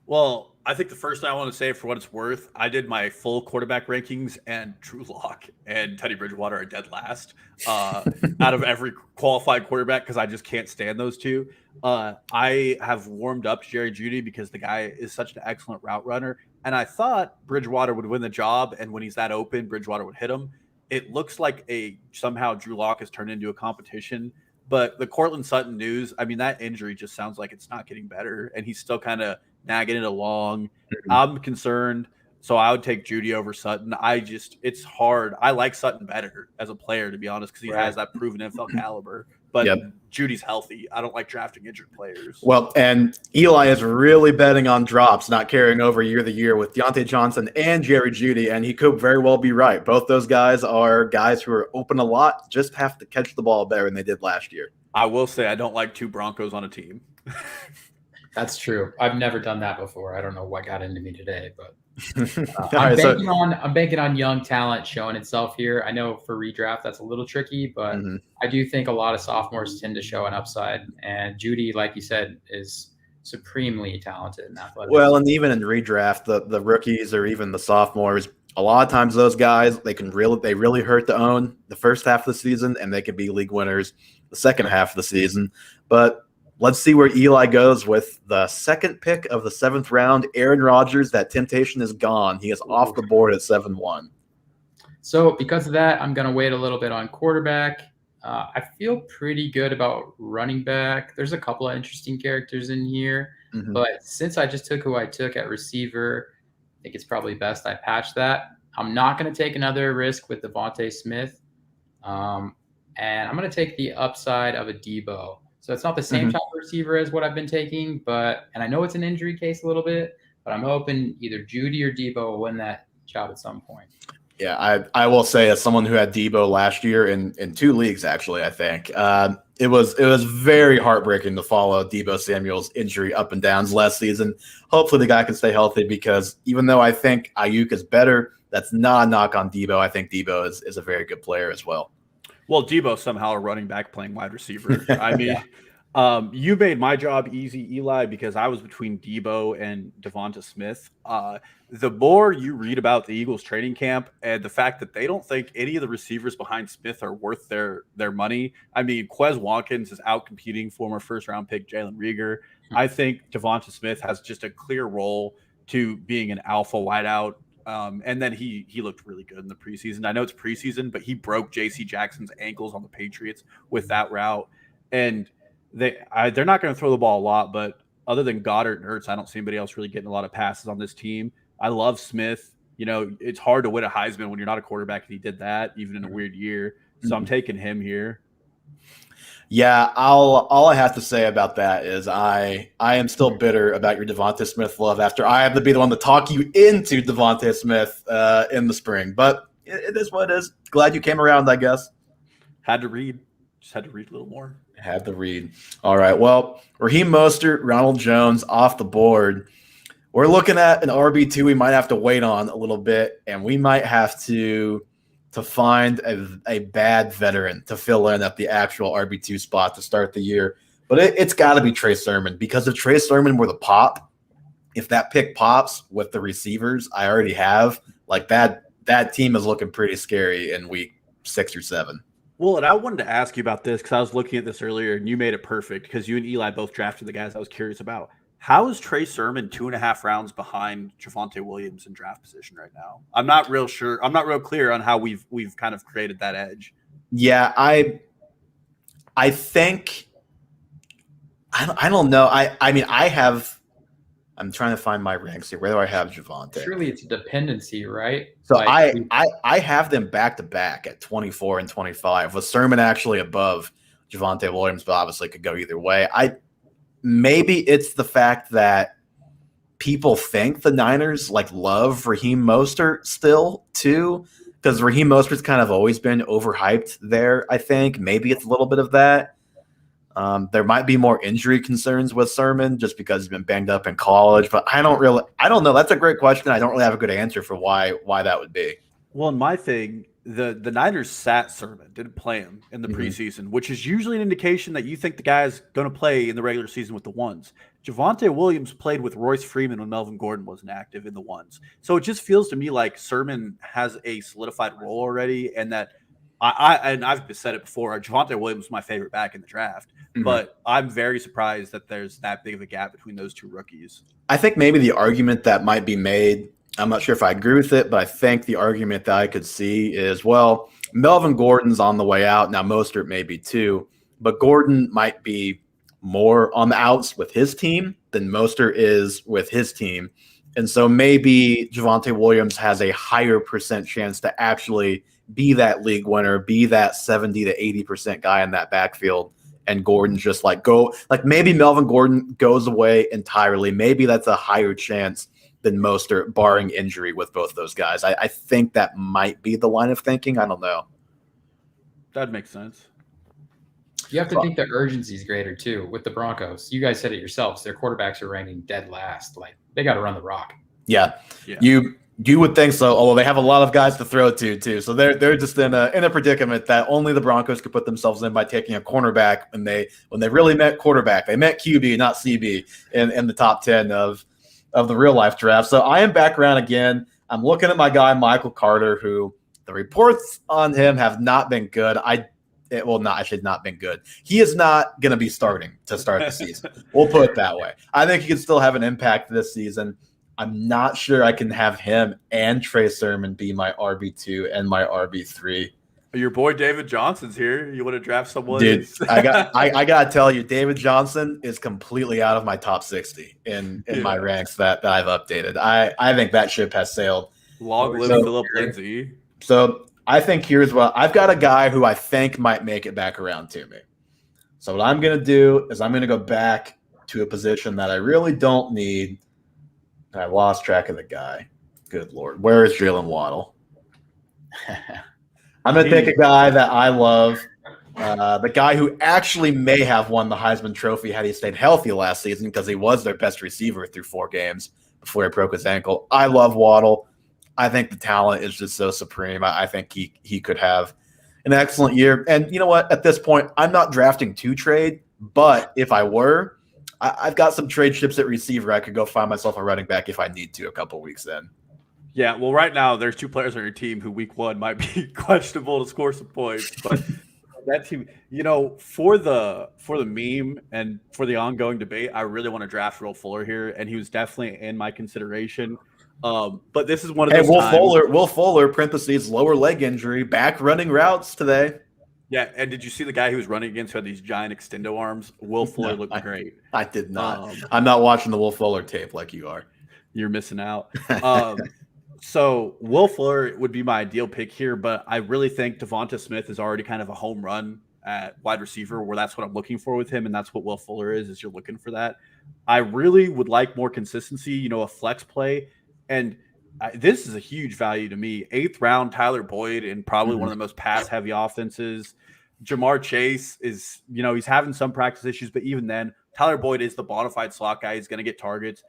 Well, I think the first thing I want to say, for what it's worth, I did my full quarterback rankings, and Drew Lock and Teddy Bridgewater are dead last out of every qualified quarterback because I just can't stand those two. I have warmed up to Jerry Jeudy because the guy is such an excellent route runner, and I thought Bridgewater would win the job, and when he's that open, Bridgewater would hit him. It looks like somehow Drew Lock has turned into a competition. But the Cortland Sutton news, I mean, that injury just sounds like it's not getting better, and he's still kind of nagging it along. Mm-hmm. I'm concerned, so I would take Jeudy over Sutton. It's hard. I like Sutton better as a player, to be honest, because he has that proven NFL caliber. But Judy's healthy. I don't like drafting injured players. Well, and Eli is really betting on drops, not carrying over year to year with Deontay Johnson and Jerry Jeudy, and he could very well be right. Both those guys are guys who are open a lot, just have to catch the ball better than they did last year. I will say I don't like two Broncos on a team. That's true. I've never done that before. I don't know what got into me today, but I'm banking on young talent showing itself here. I know for redraft that's a little tricky, but I do think a lot of sophomores tend to show an upside. And Jeudy, like you said, is supremely talented and athletic. Well, and even in redraft, the rookies or even the sophomores, a lot of times those guys they really hurt to own the first half of the season, and they can be league winners the second half of the season. But let's see where Eli goes with the second pick of the 7th round. Aaron Rodgers, that temptation is gone. He is off the board at 7-1. So because of that, I'm going to wait a little bit on quarterback. I feel pretty good about running back. There's a couple of interesting characters in here. But since I just took who I took at receiver, I think it's probably best I patch that. I'm not going to take another risk with Devontae Smith. And I'm going to take the upside of a Debo. So it's not the same type of receiver as what I've been taking, and I know it's an injury case a little bit, but I'm hoping either Jeudy or Debo will win that job at some point. Yeah, I will say, as someone who had Debo last year in 2 leagues, actually, I think it was very heartbreaking to follow Debo Samuel's injury up and downs last season. Hopefully the guy can stay healthy, because even though I think Ayuk is better, that's not a knock on Debo. I think Debo is a very good player as well. Well, Debo's somehow a running back playing wide receiver. I mean, you made my job easy, Eli, because I was between Debo and Devonta Smith. The more you read about the Eagles training camp and the fact that they don't think any of the receivers behind Smith are worth their money. I mean, Quez Watkins is out competing former first-round pick Jalen Reagor. I think Devonta Smith has just a clear role to being an alpha wideout. And then he looked really good in the preseason. I know it's preseason, but he broke J.C. Jackson's ankles on the Patriots with that route. And they're not going to throw the ball a lot, but other than Goddard and Ertz, I don't see anybody else really getting a lot of passes on this team. I love Smith. You know, it's hard to win a Heisman when you're not a quarterback, and he did that even in a weird year. So I'm taking him here. Yeah, all I have to say about that is I am still bitter about your Devonta Smith love after I have to be the one to talk you into Devonta Smith in the spring. But it is what it is. Glad you came around, I guess. Had to read. Just had to read a little more. Had to read. All right, well, Raheem Mostert, Ronald Jones off the board. We're looking at an RB2 we might have to wait on a little bit, and we might have to find a bad veteran to fill in at the actual RB2 spot to start the year. But it's got to be Trey Sermon, because if Trey Sermon were the pop, if that pick pops with the receivers I already have, like that team is looking pretty scary in week 6 or 7. Well, and I wanted to ask you about this because I was looking at this earlier, and you made it perfect because you and Eli both drafted the guys I was curious about. How is Trey Sermon 2.5 rounds behind Javonte Williams in draft position right now? I'm not real sure. I'm not real clear on how we've kind of created that edge. Yeah, I think I don't know. I mean, I'm trying to find my ranks here. Where do I have Javonte? Surely it's a dependency, right? So I have them back to back at 24 and 25, with Sermon actually above Javonte Williams, but obviously could go either way. maybe it's the fact that people think the Niners like love Raheem Mostert still too, because Raheem Mostert's kind of always been overhyped there. I think maybe it's a little bit of that. There might be more injury concerns with Sermon just because he's been banged up in college, but I don't know. That's a great question. I don't really have a good answer for why that would be. Well, in my thing, the Niners sat Sermon, didn't play him in the preseason, which is usually an indication that you think the guy's going to play in the regular season with the ones. Javonte Williams played with Royce Freeman when Melvin Gordon wasn't active in the ones. So it just feels to me like Sermon has a solidified role already, and that I've said it before, Javonte Williams is my favorite back in the draft, but I'm very surprised that there's that big of a gap between those two rookies. I think maybe the argument that might be made, I'm not sure if I agree with it, but I think the argument that I could see is, well, Melvin Gordon's on the way out. Now, Mostert may be too, but Gordon might be more on the outs with his team than Mostert is with his team. And so maybe Javonte Williams has a higher percent chance to actually be that league winner, be that 70 to 80% guy in that backfield. And Gordon just maybe Melvin Gordon goes away entirely. Maybe that's a higher chance than Mostert, barring injury with both those guys. I think that might be the line of thinking. I don't know. That makes sense. You have to think the urgency is greater too with the Broncos. You guys said it yourselves. Their quarterbacks are ranking dead last. Like, they got to run the rock. Yeah. You would think so, although they have a lot of guys to throw to too. So they're just in a predicament that only the Broncos could put themselves in by taking a cornerback when they really meant quarterback. They meant QB, not CB, in the top 10 of the real life draft. So I am back around again. I'm looking at my guy Michael Carter, who the reports on him have not been good. Not been good. He is not going to be starting to start the season. We'll put it that way. I think he can still have an impact this season. I'm not sure I can have him and Trey Sermon be my RB2 and my RB3. Your boy David Johnson's here. You want to draft someone? Dude, I gotta tell you, David Johnson is completely out of my top 60 in my ranks that I've updated. I think that ship has sailed. Long live Philip Lindsay. So I think here's what I've got: a guy who I think might make it back around to me. So what I'm gonna do is I'm gonna go back to a position that I really don't need. I lost track of the guy. Good Lord. Where is Jalen Waddle? I'm going to take a guy that I love, the guy who actually may have won the Heisman Trophy had he stayed healthy last season because he was their best receiver through 4 games before he broke his ankle. I love Waddle. I think the talent is just so supreme. I think he could have an excellent year. And you know what? At this point, I'm not drafting to trade, but if I were, I've got some trade chips at receiver. I could go find myself a running back if I need to a couple weeks in. Yeah, well, right now there's 2 players on your team who week 1 might be questionable to score some points. But that team, for the meme and for the ongoing debate, I really want to draft Will Fuller here, and he was definitely in my consideration. But this is one of those times. Will Fuller, parentheses, lower leg injury, back running routes today. Yeah, and did you see the guy who was running against who had these giant extendo arms? Will Fuller looked great. I did not. I'm not watching the Will Fuller tape like you are. You're missing out. So Will Fuller would be my ideal pick here, but I really think Devonta Smith is already kind of a home run at wide receiver, where that's what I'm looking for with him, and that's what Will Fuller is you're looking for that. I really would like more consistency, a flex play, and this is a huge value to me. 8th round, Tyler Boyd in probably one of the most pass-heavy offenses. Jamar Chase is, he's having some practice issues, but even then, Tyler Boyd is the bona fide slot guy. He's going to get targets.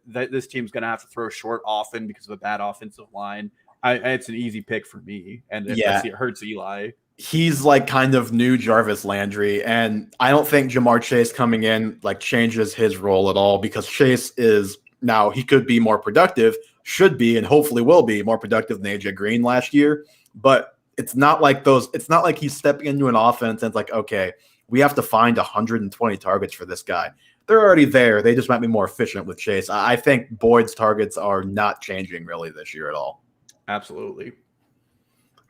This team's going to have to throw short often because of a bad offensive line. It's an easy pick for me, and it hurts Eli. He's like kind of new Jarvis Landry, and I don't think Jamar Chase coming in changes his role at all, because Chase is now, he could be more productive, should be, and hopefully will be more productive than AJ Green last year, but it's not like he's stepping into an offense and it's like, okay, we have to find 120 targets for this guy. They're already there. They just might be more efficient with Chase. I think Boyd's targets are not changing really this year at all. Absolutely.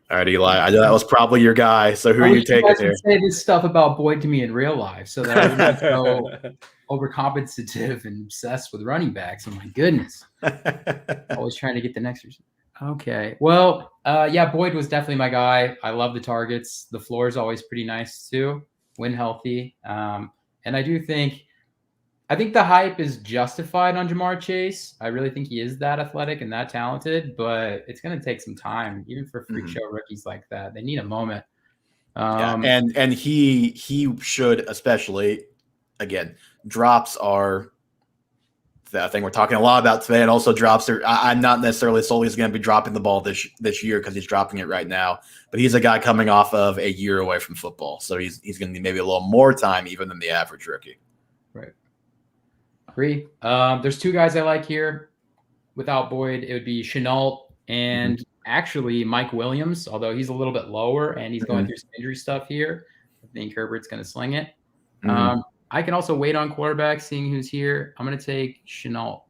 All right, Eli. I know that was probably your guy. So who are you taking here? Say this stuff about Boyd to me in real life, so that I wouldn't go overcompensative and obsessed with running backs. Oh my goodness! Always trying to get the next receiver. Okay. Well, Boyd was definitely my guy. I love the targets. The floor is always pretty nice too when healthy. And I do think I think the hype is justified on Jamar Chase. I really think he is that athletic and that talented, but it's going to take some time, even for freak show rookies like that. They need a moment. Yeah, and he should, especially, again, drops are the thing we're talking a lot about today, and also drops are. I'm not necessarily solely he's going to be dropping the ball this year because he's dropping it right now, but he's a guy coming off of a year away from football, so he's going to need maybe a little more time even than the average rookie. Right. Agree. There's two guys I like here. Without Boyd, it would be Chenault and actually Mike Williams, although he's a little bit lower and he's going through some injury stuff here. I think Herbert's going to sling it. I can also wait on quarterback, seeing who's here. I'm going to take Chenault.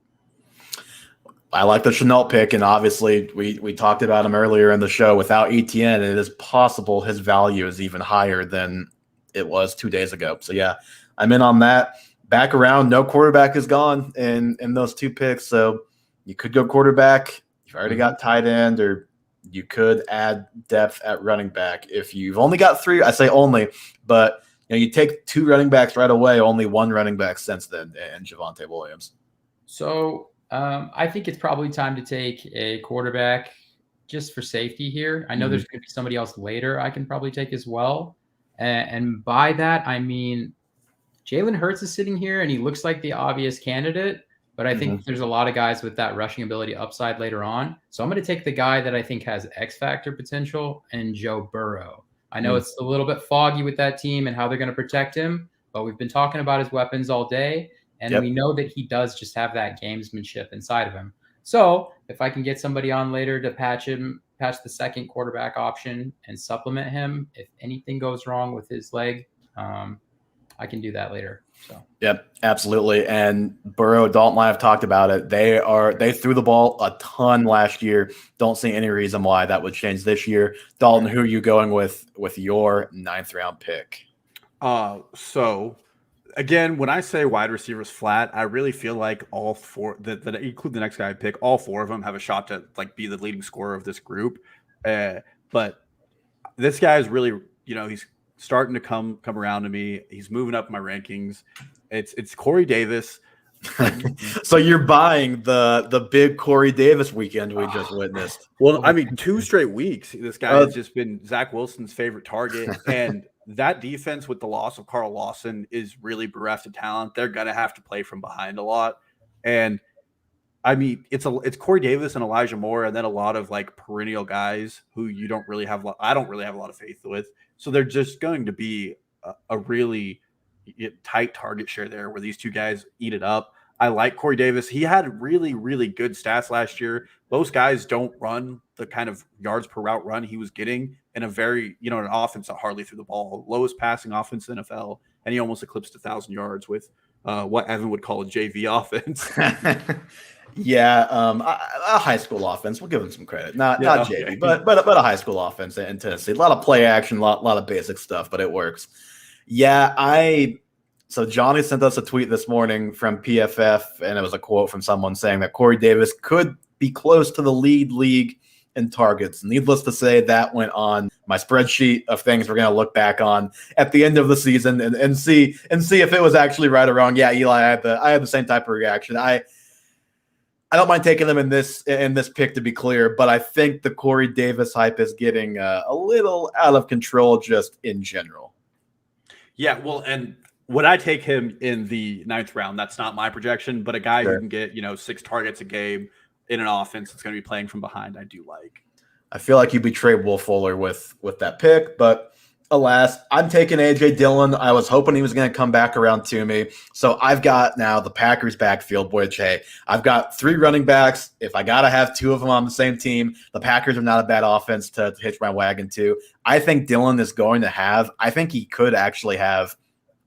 I like the Chenault pick, and obviously we talked about him earlier in the show. Without Etienne, it is possible his value is even higher than it was 2 days ago. So, yeah, I'm in on that. Back around, no quarterback is gone in those two picks, so you could go quarterback. You've already got tight end, or you could add depth at running back. If you've only got three, I say only, but you take two running backs right away, only one running back since then, and Javonte Williams. So I think it's probably time to take a quarterback just for safety here. I know there's going to be somebody else later I can probably take as well. And by that, I mean Jalen Hurts is sitting here, and he looks like the obvious candidate. But I think there's a lot of guys with that rushing ability upside later on. So I'm going to take the guy that I think has X factor potential, and Joe Burrow. I know it's a little bit foggy with that team and how they're going to protect him, but we've been talking about his weapons all day, and we know that he does just have that gamesmanship inside of him. So if I can get somebody on later to patch the second quarterback option and supplement him, if anything goes wrong with his leg, I can do that later. So yep, absolutely. And Burrow, Dalton and I have talked about it. They threw the ball a ton last year. Don't see any reason why that would change this year. Dalton, who are you going with your 9th round pick? So again, when I say wide receivers flat, I really feel like all four that include the next guy I pick, all four of them have a shot to be the leading scorer of this group. But this guy is really, he's starting to come around to me. He's moving up my rankings. It's Corey Davis. So you're buying the big Corey Davis weekend we just witnessed. Well, I mean, 2 straight weeks. This guy has just been Zach Wilson's favorite target. And that defense with the loss of Carl Lawson is really bereft of talent. They're going to have to play from behind a lot. And I mean, it's Corey Davis and Elijah Moore, and then a lot of perennial guys who I don't really have a lot of faith with. So they're just going to be a really tight target share there where these two guys eat it up. I like Corey Davis. He had really, really good stats last year. Most guys don't run the kind of yards per route run he was getting in a very, an offense that hardly threw the ball. Lowest passing offense in the NFL, and he almost eclipsed 1,000 yards with what Evan would call a JV offense. Yeah, a high school offense. We'll give him some credit. Not JV, but a high school offense in Tennessee. A lot of play action, a lot of basic stuff, but it works. Yeah, so Johnny sent us a tweet this morning from PFF, and it was a quote from someone saying that Corey Davis could be close to the league in targets. Needless to say, that went on my spreadsheet of things we're going to look back on at the end of the season and see if it was actually right or wrong. Yeah, Eli, I had the same type of reaction. I don't mind taking them in this pick, to be clear, but I think the Corey Davis hype is getting a little out of control just in general. Yeah, well, and would I take him in the 9th round? That's not my projection, but a guy who can get 6 targets a game in an offense that's going to be playing from behind, I do like. I feel like you'd be Trey Wolfuller with that pick, but alas, I'm taking A.J. Dillon. I was hoping he was going to come back around to me. So I've got now the Packers backfield, which, hey, I've got 3 running backs. If I got to have 2 of them on the same team, the Packers are not a bad offense to hitch my wagon to. I think Dillon is going to I think he could actually have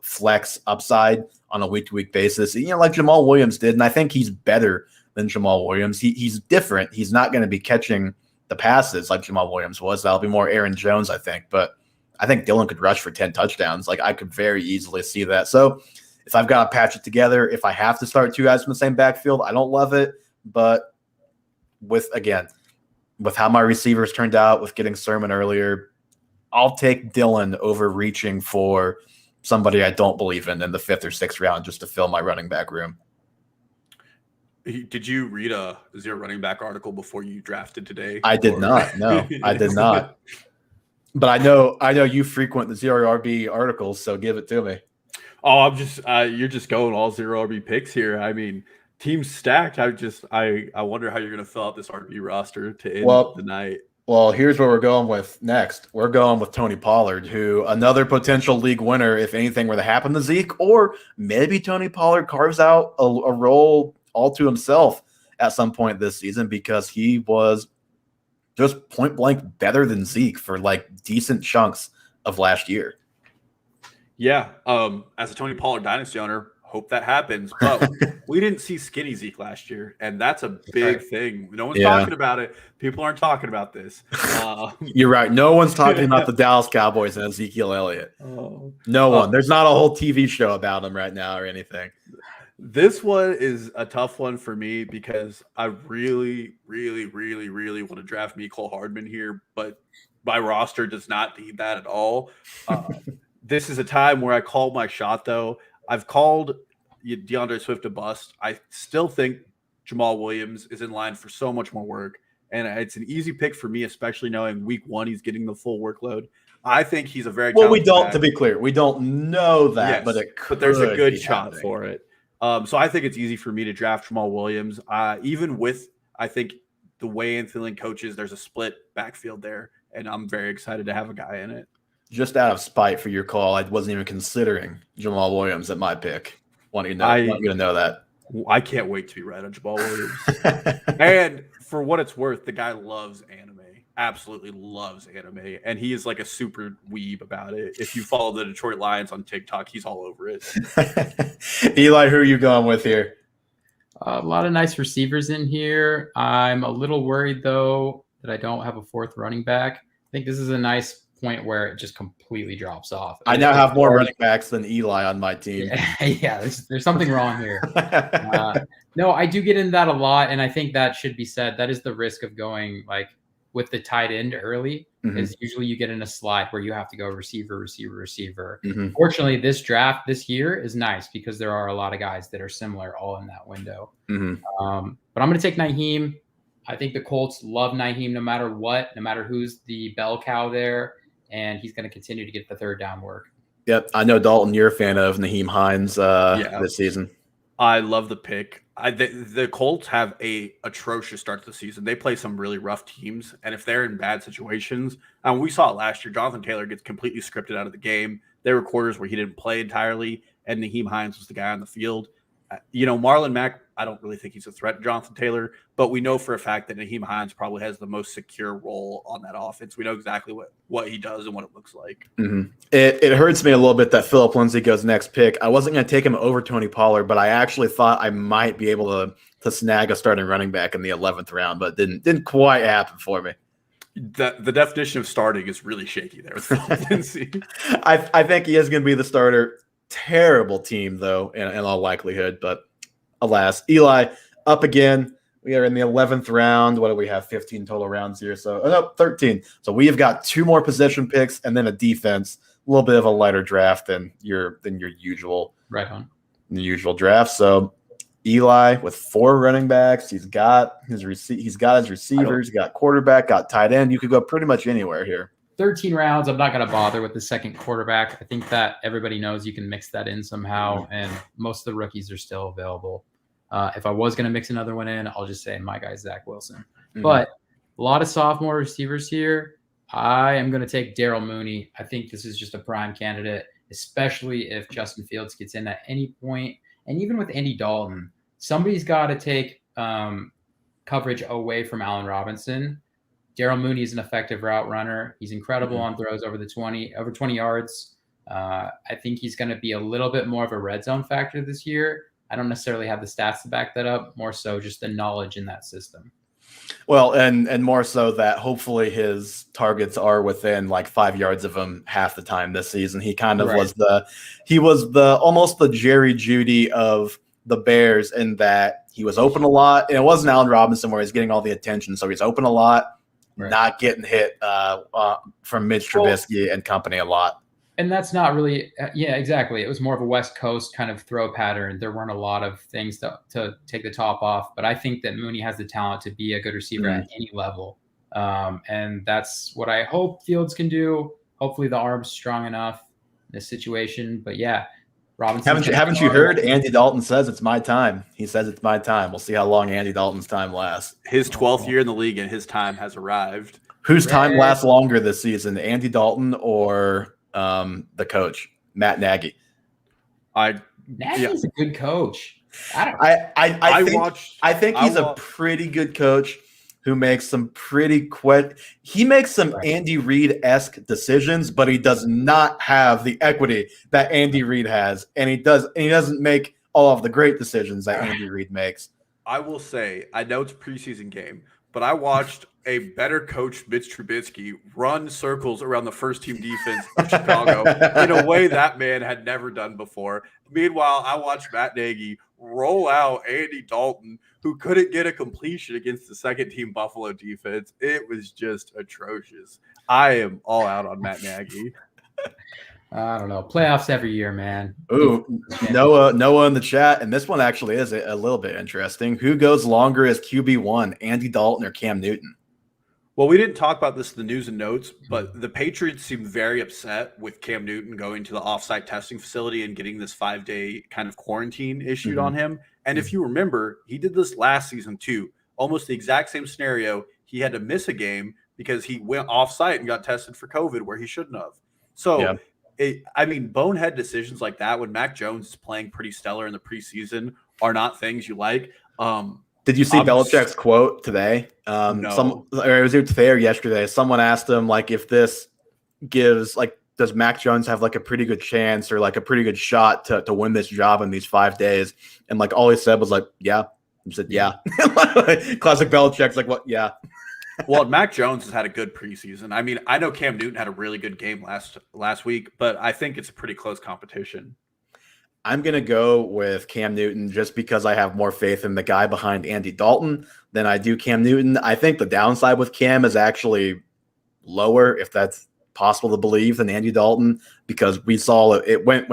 flex upside on a week-to-week basis, like Jamal Williams did. And I think he's better than Jamal Williams. He's different. He's not going to be catching the passes like Jamal Williams was. That'll be more Aaron Jones, I think. But I think Dillon could rush for 10 touchdowns. I could very easily see that. So if I've got to patch it together, if I have to start 2 guys from the same backfield, I don't love it. But with how my receivers turned out, with getting Sermon earlier, I'll take Dillon over reaching for somebody I don't believe in the 5th or 6th round just to fill my running back room. Did you read a zero running back article before you drafted today? I did not. No, I did not. But I know you frequent the zero RB articles, so give it to me. Oh, I'm just you're just going all zero RB picks here. I mean, team's stacked. I wonder how you're going to fill out this RB roster to end the night. Well, here's where we're going with next. We're going with Tony Pollard, who another potential league winner if anything were to happen to Zeke, or maybe Tony Pollard carves out a role all to himself at some point this season because he was just point blank better than Zeke for like decent chunks of last year. Yeah. As a Tony Pollard dynasty owner, hope that happens. But we didn't see skinny Zeke last year, and that's a big thing. No one's talking about it. People aren't talking about this. You're right. No one's talking about the Dallas Cowboys and Ezekiel Elliott. No one. There's not a whole TV show about him right now or anything. This one is a tough one for me because I really, really, really, really want to draft Mecole Hardman here, but my roster does not need that at all. This is a time where I call my shot, though. I've called DeAndre Swift a bust. I still think Jamal Williams is in line for so much more work, and it's an easy pick for me, especially knowing week 1 he's getting the full workload. I think he's a very we don't. Back. To be clear, we don't know that, yes, but there's a good shot for it. So I think it's easy for me to draft Jamal Williams, even with, I think, the way and feeling coaches, there's a split backfield there, and I'm very excited to have a guy in it. Just out of spite for your call, I wasn't even considering Jamal Williams at my pick. Want you to know that. I can't wait to be right on Jamal Williams. And for what it's worth, the guy loves anime. Absolutely loves anime, and he is like a super weeb about it. If you follow the Detroit Lions on TikTok, he's all over it. Eli, who are you going with here? A lot of nice receivers in here. I'm a little worried, though, that I don't have a 4th running back. I think this is a nice point where it just completely drops off. I now have more running backs than Eli on my team. Yeah, there's something wrong here. No, I do get into that a lot, and I think that should be said. That is the risk of going like with the tight end early, is usually you get in a slide where you have to go receiver. Fortunately, this draft this year is nice because there are a lot of guys that are similar all in that window. But I'm going to take Nyheim. I think the Colts love Nyheim no matter what, no matter who's the bell cow there, and he's going to continue to get the 3rd down work. Yep. I know, Dalton, you're a fan of Nyheim Hines this season. I love the pick. The Colts have a atrocious start to the season. They play some really rough teams, and if they're in bad situations, we saw it last year. Jonathan Taylor gets completely scripted out of the game. There were quarters where he didn't play entirely, and Nyheim Hines was the guy on the field. Marlon Mack, I don't really think he's a threat to Jonathan Taylor, but we know for a fact that Nyheim Hines probably has the most secure role on that offense. We know exactly what he does and what it looks like. It hurts me a little bit that Phillip Lindsay goes next pick. I wasn't going to take him over Tony Pollard, but I actually thought I might be able to snag a starting running back in the 11th round, but didn't quite happen for me. The definition of starting is really shaky there with Phillip Lindsay. I think he is going to be the starter. Terrible team, though, in all likelihood. But alas, Eli up again. We are in the 11th round. What do we have? 15 total rounds here. So, 13. So we have got 2 more possession picks and then a defense. A little bit of a lighter draft than your usual. Right on. The usual draft. So Eli with 4 running backs. He's got his receivers. He's got quarterback. Got tight end. You could go pretty much anywhere here. 13 rounds. I'm not going to bother with the 2nd quarterback. I think that everybody knows you can mix that in somehow, and most of the rookies are still available. If I was going to mix another one in, I'll just say my guy, Zach Wilson. But a lot of sophomore receivers here. I am going to take Darryl Mooney. I think this is just a prime candidate, especially if Justin Fields gets in at any point. And even with Andy Dalton, somebody's got to take coverage away from Allen Robinson. Darryl Mooney is an effective route runner. He's incredible on throws over 20 yards. I think he's going to be a little bit more of a red zone factor this year. I don't necessarily have the stats to back that up, more so just the knowledge in that system. Well, and more so that hopefully his targets are within like 5 yards of him half the time this season. He kind of was almost the Jerry Jeudy of the Bears in that he was open a lot. And it wasn't Allen Robinson where he's getting all the attention. So he's open a lot. Not getting hit from Mitch Trubisky and company a lot. And that's not really, yeah, exactly. It was more of a West Coast kind of throw pattern. There weren't a lot of things to take the top off, but I think that Mooney has the talent to be a good receiver at any level. And that's what I hope Fields can do. Hopefully the arm's strong enough in this situation. But yeah, Robinson. Haven't you heard? Andy Dalton says it's my time. He says it's my time. We'll see how long Andy Dalton's time lasts. His 12th year in the league, and his time has arrived. Whose time lasts longer this season, Andy Dalton or the coach, Matt Nagy? Nagy's a good coach. I think he's a pretty good coach who makes some he makes some Andy Reid-esque decisions, but he does not have the equity that Andy Reid has, and he doesn't make all of the great decisions that Andy Reid makes. I will say, I know it's a preseason game, but I watched a better coach, Mitch Trubisky, run circles around the first-team defense of Chicago in a way that man had never done before. Meanwhile, I watched Matt Nagy roll out Andy Dalton, who couldn't get a completion against the second-team Buffalo defense. It was just atrocious. I am all out on Matt Nagy. I don't know. Playoffs every year, man. Ooh, Noah in the chat, and this one actually is a little bit interesting. Who goes longer as QB1, Andy Dalton or Cam Newton? Well, we didn't talk about this in the news and notes, but the Patriots seem very upset with Cam Newton going to the offsite testing facility and getting this 5-day kind of quarantine issued on him. And if you remember, he did this last season too. Almost the exact same scenario. He had to miss a game because he went offsite and got tested for COVID where he shouldn't have. So, bonehead decisions like that when Mac Jones is playing pretty stellar in the preseason are not things you like. Did you see Belichick's quote today? No. It was either today or yesterday. Someone asked him, like, if this gives, like, does Mac Jones have, like, a pretty good chance or, like, a pretty good shot to win this job in these 5 days? And, like, all he said was, like, yeah. He said, yeah. Classic Belichick's like, what? Yeah. Well, Mac Jones has had a good preseason. I mean, I know Cam Newton had a really good game last week, but I think it's a pretty close competition. I'm going to go with Cam Newton just because I have more faith in the guy behind Andy Dalton than I do Cam Newton. I think the downside with Cam is actually lower, if that's possible to believe, than Andy Dalton, because we saw when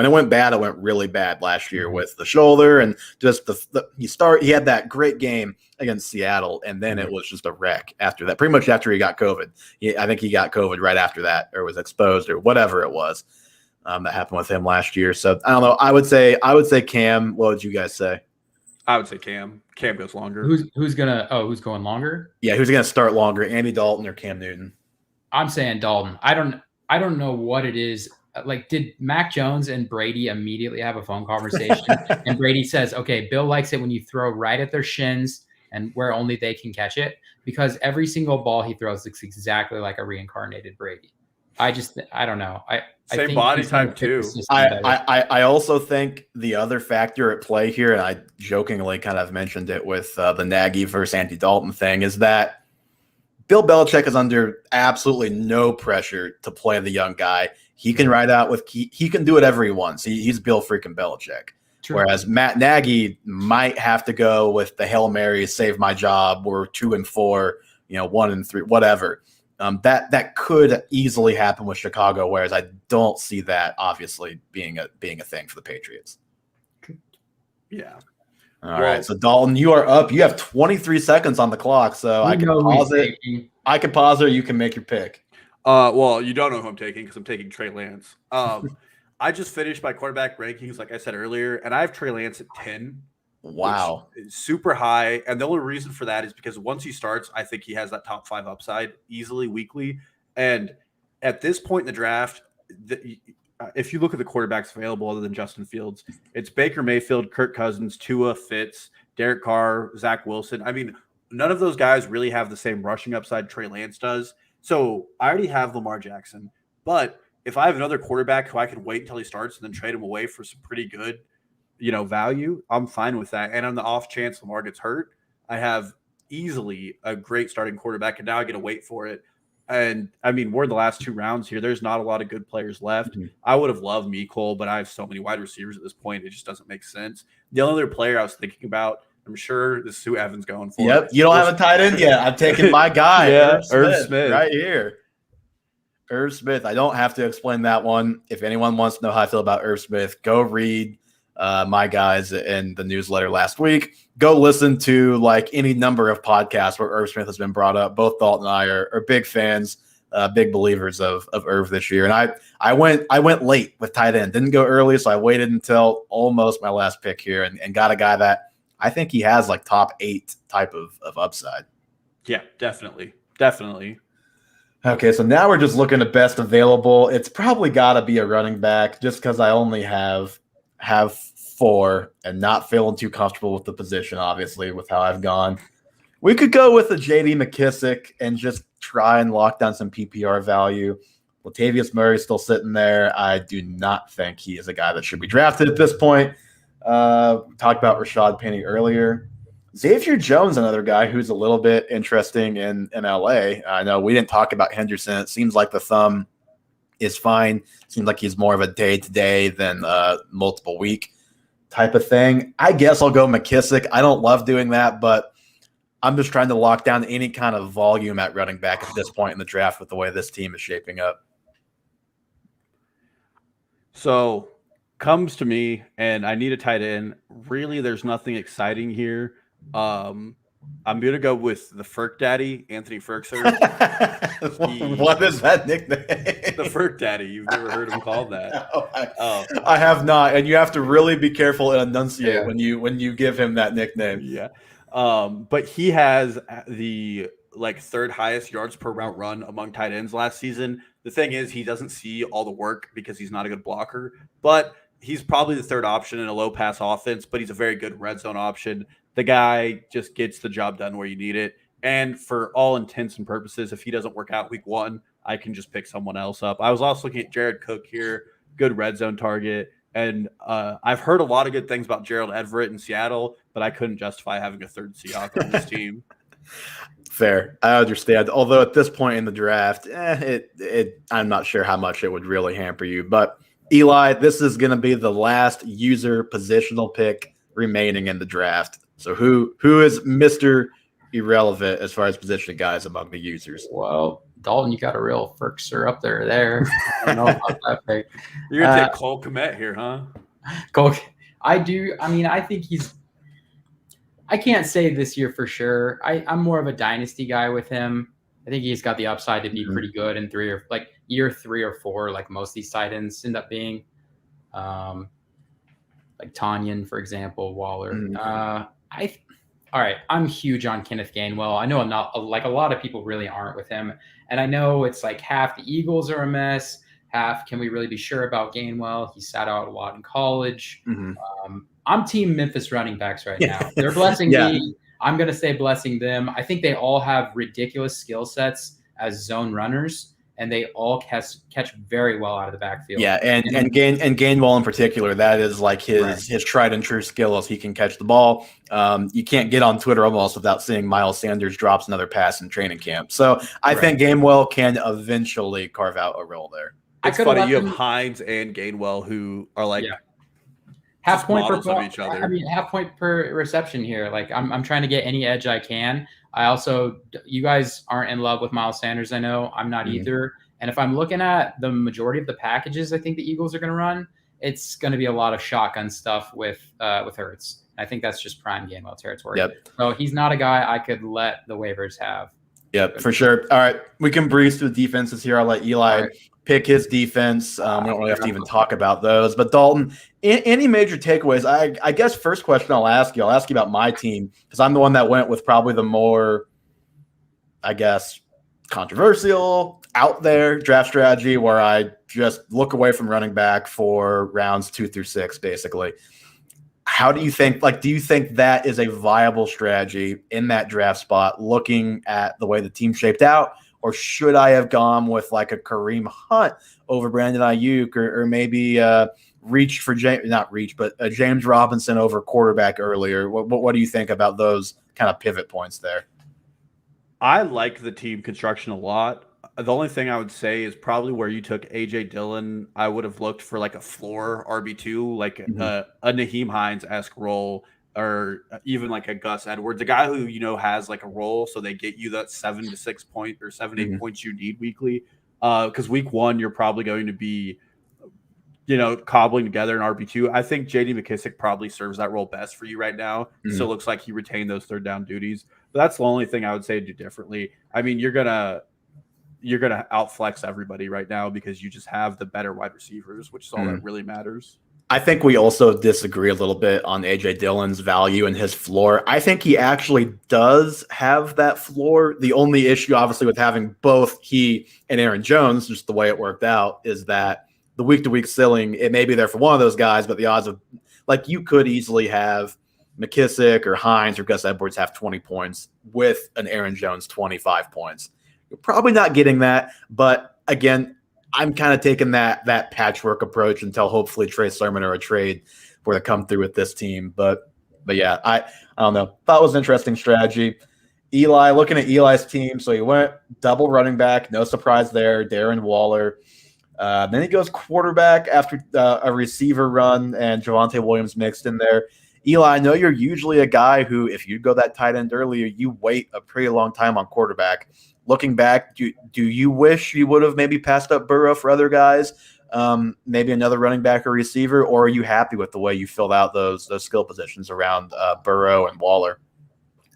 it went bad, it went really bad last year with the shoulder and just he had that great game against Seattle, and then it was just a wreck after that. Pretty much after he got COVID. I think he got COVID right after that, or was exposed, or whatever it was. That happened with him last year. So I don't know. I would say Cam. What would you guys say? I would say Cam. Cam goes longer. Who's going longer? Yeah, who's gonna start longer? Andy Dalton or Cam Newton? I'm saying Dalton. I don't know what it is. Like, did Mac Jones and Brady immediately have a phone conversation? And Brady says, okay, Bill likes it when you throw right at their shins and where only they can catch it, because every single ball he throws looks exactly like a reincarnated Brady. I don't know. I think body type too. I also think the other factor at play here, and I jokingly kind of mentioned it with the Nagy versus Andy Dalton thing, is that Bill Belichick is under absolutely no pressure to play the young guy. He can ride out he can do whatever he wants. He's Bill freaking Belichick. True. Whereas Matt Nagy might have to go with the Hail Mary, save my job. We're 2-4, 1-3, whatever. That could easily happen with Chicago, whereas I don't see that obviously being a thing for the Patriots. Yeah. All right. So Dalton, you are up. You have 23 seconds on the clock, so I can pause it. I can pause it, or you can make your pick. Well, you don't know who I'm taking because I'm taking Trey Lance. I just finished my quarterback rankings, like I said earlier, and I have Trey Lance at 10. Wow. Super high. And the only reason for that is because once he starts, I think he has that top 5 upside easily weekly. And at this point in the draft, if you look at the quarterbacks available other than Justin Fields, it's Baker Mayfield, Kirk Cousins, Tua, Fitz, Derek Carr, Zach Wilson. I mean, none of those guys really have the same rushing upside Trey Lance does. So I already have Lamar Jackson. But if I have another quarterback who I can wait until he starts and then trade him away for some pretty good value, I'm fine with that. And on the off chance Lamar gets hurt, I have easily a great starting quarterback, and now I get to wait for it. And I mean, we're in the last 2 rounds here. There's not a lot of good players left. Mm-hmm. I would have loved Mecole, but I have so many wide receivers at this point. It just doesn't make sense. The only other player I was thinking about, I'm sure this is who Evan's going for. Yep. You don't have a tight end yet. I'm taking my guy. Irv Smith. Right here. Irv Smith, I don't have to explain that one. If anyone wants to know how I feel about Irv Smith, go read my guys in the newsletter last week. Go listen to like any number of podcasts where Irv Smith has been brought up. Both Dalton and I are big fans, big believers of Irv this year. And I went late with tight end, didn't go early, so I waited until almost my last pick here and got a guy that I think he has like top 8 type of upside. Yeah, definitely. Okay, so now we're just looking at best available. It's probably got to be a running back just because I only have 4 and not feeling too comfortable with the position, obviously, with how I've gone. We could go with a J.D. McKissick and just try and lock down some PPR value. Latavius Murray's still sitting there. I do not think he is a guy that should be drafted at this point. We talked about Rashad Penny earlier. Xavier Jones, another guy who's a little bit interesting in LA. I know we didn't talk about Henderson. It seems like the thumb is fine. Seems like he's more of a day-to-day than multiple week type of thing. I guess I'll go McKissick. I don't love doing that, but I'm just trying to lock down any kind of volume at running back at this point in the draft with the way this team is shaping up. So comes to me, and I need a tight end. Really, there's nothing exciting here. I'm gonna go with the Ferk Daddy, Anthony Ferkser. What is that nickname? The Ferk Daddy. You've never heard him called that? No, I have not, and you have to really be careful and enunciate when you give him that nickname. Yeah, but he has the third highest yards per route run among tight ends last season. The thing is, he doesn't see all the work because he's not a good blocker, but he's probably the third option in a low pass offense, but he's a very good red zone option. The guy just gets the job done where you need it. And for all intents and purposes, if he doesn't work out week 1, I can just pick someone else up. I was also looking at Jared Cook here, good red zone target. And I've heard a lot of good things about Gerald Everett in Seattle, but I couldn't justify having a third Seahawk on this team. Fair. I understand. Although at this point in the draft, I'm not sure how much it would really hamper you. But Eli, this is going to be the last user positional pick remaining in the draft. So who is Mr. Irrelevant as far as position guys among the users? Well, Dalton, you got a real Ferkser up there. I don't know about that pick. You're going to take Cole Kmet here, huh? Cole, I do. I mean, I think I can't say this year for sure. I'm more of a dynasty guy with him. I think he's got the upside to be pretty good in year 3 or 4, like most of these tight ends end up being. Like Tanyan, for example, Waller. All right, I'm huge on Kenneth Gainwell. I know I'm not, like a lot of people really aren't with him. And I know it's like half the Eagles are a mess, half can we really be sure about Gainwell? He sat out a lot in college. I'm team Memphis running backs right now. They're blessing me. I'm going to say blessing them. I think they all have ridiculous skill sets as zone runners, and they all catch very well out of the backfield. Yeah, and Gainwell in particular, that is like his tried and true skill is he can catch the ball. You can't get on Twitter almost without seeing Miles Sanders drops another pass in training camp. So I think Gainwell can eventually carve out a role there. It's funny, you have Hines and Gainwell who are like half point per of each other. I mean, half point per reception here. Like I'm trying to get any edge I can. I also, you guys aren't in love with Miles Sanders. I know I'm not either. And if I'm looking at the majority of the packages, I think the Eagles are going to run, it's going to be a lot of shotgun stuff with Hurts. I think that's just prime Gainwell territory. So he's not a guy I could let the waivers have. Yep, for sure. All right, we can breeze through the defenses here. I'll let Eli pick his defense. We don't really have to even talk about those. But Dalton, any major takeaways? I guess first question I'll ask you about my team because I'm the one that went with probably the more, I guess, controversial, out there draft strategy where I just look away from running back for rounds 2 through 6, basically. How do you think, do you think that is a viable strategy in that draft spot, looking at the way the team shaped out? Or should I have gone with like a Kareem Hunt over Brandon Ayuk or maybe reach for James Robinson over quarterback earlier? What do you think about those kind of pivot points there? I like the team construction a lot. The only thing I would say is probably where you took A.J. Dillon, I would have looked for like a floor RB2, like a Naheem Hines-esque role, or even like a Gus Edwards, a guy who, has like a role so they get you that 7 to 6 point or 7 to 8 points you need weekly. because week 1 you're probably going to be, cobbling together an RB2. I think J.D. McKissic probably serves that role best for you right now. Still looks like he retained those third down duties, but that's the only thing I would say to do differently. I mean, you're gonna outflex everybody right now because you just have the better wide receivers, which is all that really matters. I think we also disagree a little bit on A.J. Dillon's value and his floor. I think he actually does have that floor. The only issue, obviously, with having both he and Aaron Jones, just the way it worked out, is that the week-to-week ceiling, it may be there for one of those guys, but the odds of, like, you could easily have McKissic or Hines or Gus Edwards have 20 points with an Aaron Jones 25 points. You're probably not getting that, but again, I'm kind of taking that patchwork approach until hopefully Trey Sermon or a trade were to come through with this team. But yeah, I don't know. Thought it was an interesting strategy. Eli, looking at Eli's team, so he went double running back, no surprise there, Darren Waller. Then he goes quarterback after a receiver run and Javonte Williams mixed in there. Eli, I know you're usually a guy who, if you go that tight end earlier, you wait a pretty long time on quarterback. Looking back, do you wish you would have maybe passed up Burrow for other guys, maybe another running back or receiver, or are you happy with the way you filled out those skill positions around Burrow and Waller?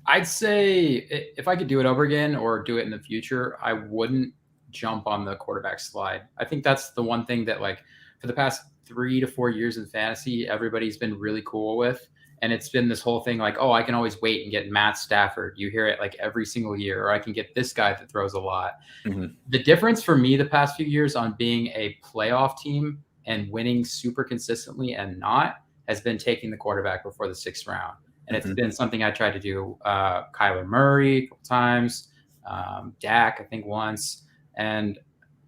I'd say if I could do it over again or do it in the future, I wouldn't jump on the quarterback slide. I think that's the one thing that, like, for the past 3 to 4 years in fantasy, everybody's been really cool with. And it's been this whole thing like, oh, I can always wait and get Matt Stafford. You hear it like every single year, or I can get this guy that throws a lot. The difference for me the past few years on being a playoff team and winning super consistently and not has been taking the quarterback before the 6th round. And it's been something I tried to do. Kyler Murray a couple times, Dak, I think once. And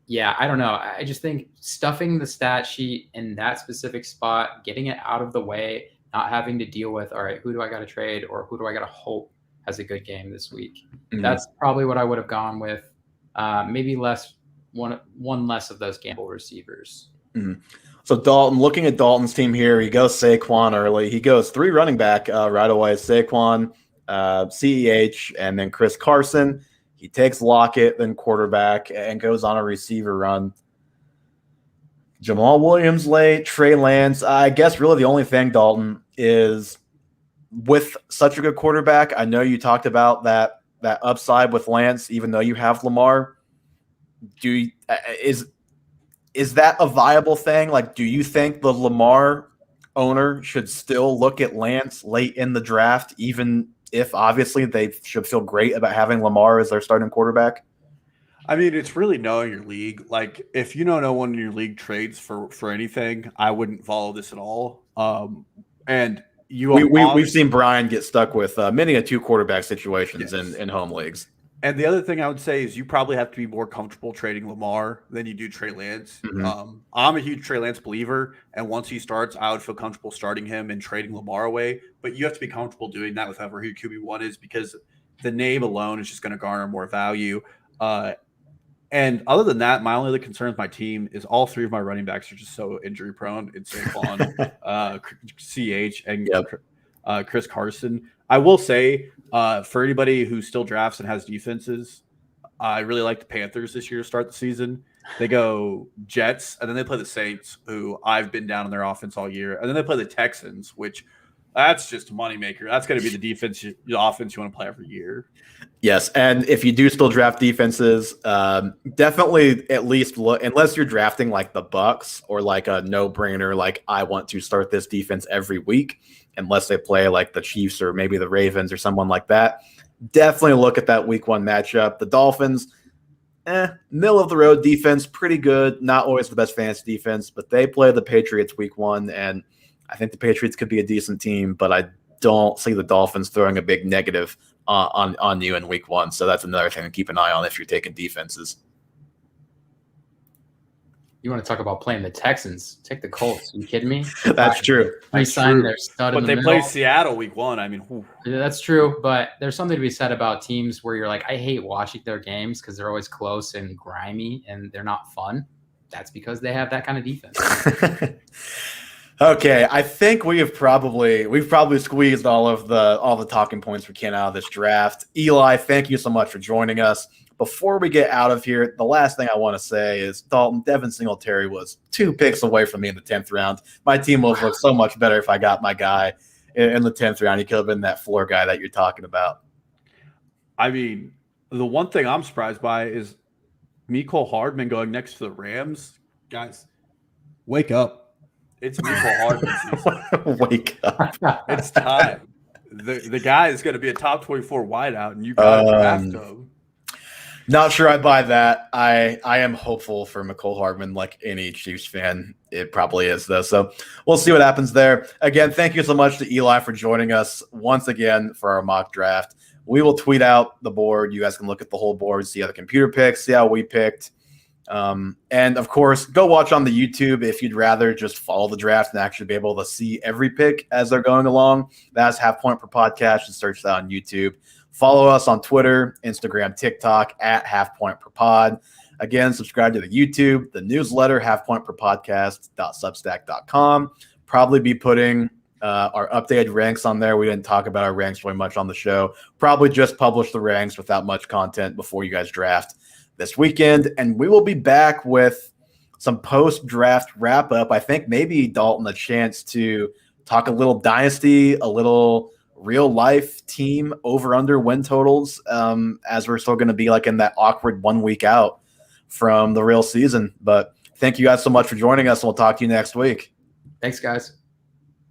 yeah, I don't know. I just think stuffing the stat sheet in that specific spot, getting it out of the way, not having to deal with, all right, who do I got to trade or who do I got to hope has a good game this week? That's probably what I would have gone with. Maybe one less of those gamble receivers. So Dalton, looking at Dalton's team here, he goes Saquon early. He goes 3 running back right away. Saquon, CEH, and then Chris Carson. He takes Lockett, then quarterback, and goes on a receiver run. Jamal Williams late, Trey Lance. I guess really the only thing, Dalton, is with such a good quarterback, I know you talked about that upside with Lance, even though you have Lamar. Is that a viable thing? Like, do you think the Lamar owner should still look at Lance late in the draft, even if obviously they should feel great about having Lamar as their starting quarterback? I mean, it's really knowing your league. Like, if you don't know one in your league trades for anything, I wouldn't follow this at all. And we've seen Brian get stuck with many a 2 quarterback situations in home leagues. And the other thing I would say is you probably have to be more comfortable trading Lamar than you do Trey Lance. I'm a huge Trey Lance believer, and once he starts, I would feel comfortable starting him and trading Lamar away. But you have to be comfortable doing that with whoever your QB1 is, because the name alone is just going to garner more value. And other than that, my only other concern with my team is all 3 of my running backs are just so injury prone. It's Saquon, CH, and Chris Carson. I will say, for anybody who still drafts and has defenses, I really like the Panthers this year to start the season. They go Jets, and then they play the Saints, who I've been down on their offense all year. And then they play the Texans, which that's just a moneymaker. That's going to be the offense you want to play every year. Yes, and if you do still draft defenses, definitely at least look, unless you're drafting like the Bucks or like a no-brainer, like I want to start this defense every week, unless they play like the Chiefs or maybe the Ravens or someone like that. Definitely look at that week 1 matchup. The Dolphins, middle of the road defense, pretty good. Not always the best fantasy defense, but they play the Patriots week 1, and I think the Patriots could be a decent team, but I don't see the Dolphins throwing a big negative on you in week 1. So that's another thing to keep an eye on if you're taking defenses. You want to talk about playing the Texans? Take the Colts. Are you kidding me? That's true. I signed their stud but in the they middle. play Seattle week 1. I mean, Yeah, that's true. But there's something to be said about teams where you're like, I hate watching their games because they're always close and grimy and they're not fun. That's because they have that kind of defense. Okay, I think we've probably squeezed all the talking points we can out of this draft. Eli, thank you so much for joining us. before we get out of here, the last thing I want to say is, Dalton, Devin Singletary was 2 picks away from me in the 10th round. My team will look so much better if I got my guy in the 10th round. He could have been that floor guy that you're talking about. I mean, the one thing I'm surprised by is Mecole Hardman going next to the Rams. Guys, wake up. It's Mecole Hardman season. Wake up. It's time. The guy is going to be a top 24 wideout, and you got to draft him. Not sure I buy that. I am hopeful for Mecole Hardman, like any Chiefs fan. It probably is, though. So we'll see what happens there. Again, thank you so much to Eli for joining us once again for our mock draft. We will tweet out the board. You guys can look at the whole board, see how the computer picks, see how we picked. And, of course, go watch on the YouTube if you'd rather just follow the draft and actually be able to see every pick as they're going along. That's Half Point Per Podcast. Just search that on YouTube. Follow us on Twitter, Instagram, TikTok at Half Point Per Pod. Again, subscribe to the YouTube, the newsletter, halfpointperpodcast.substack.com. Probably be putting our updated ranks on there. We didn't talk about our ranks very much on the show. Probably just publish the ranks without much content before you guys draft this weekend. And we will be back with some post-draft wrap-up. I think maybe, Dalton, a chance to talk a little dynasty, a little real-life team over-under win totals, as we're still going to be like in that awkward 1 week out from the real season. But thank you guys so much for joining us, and we'll talk to you next week. Thanks, guys.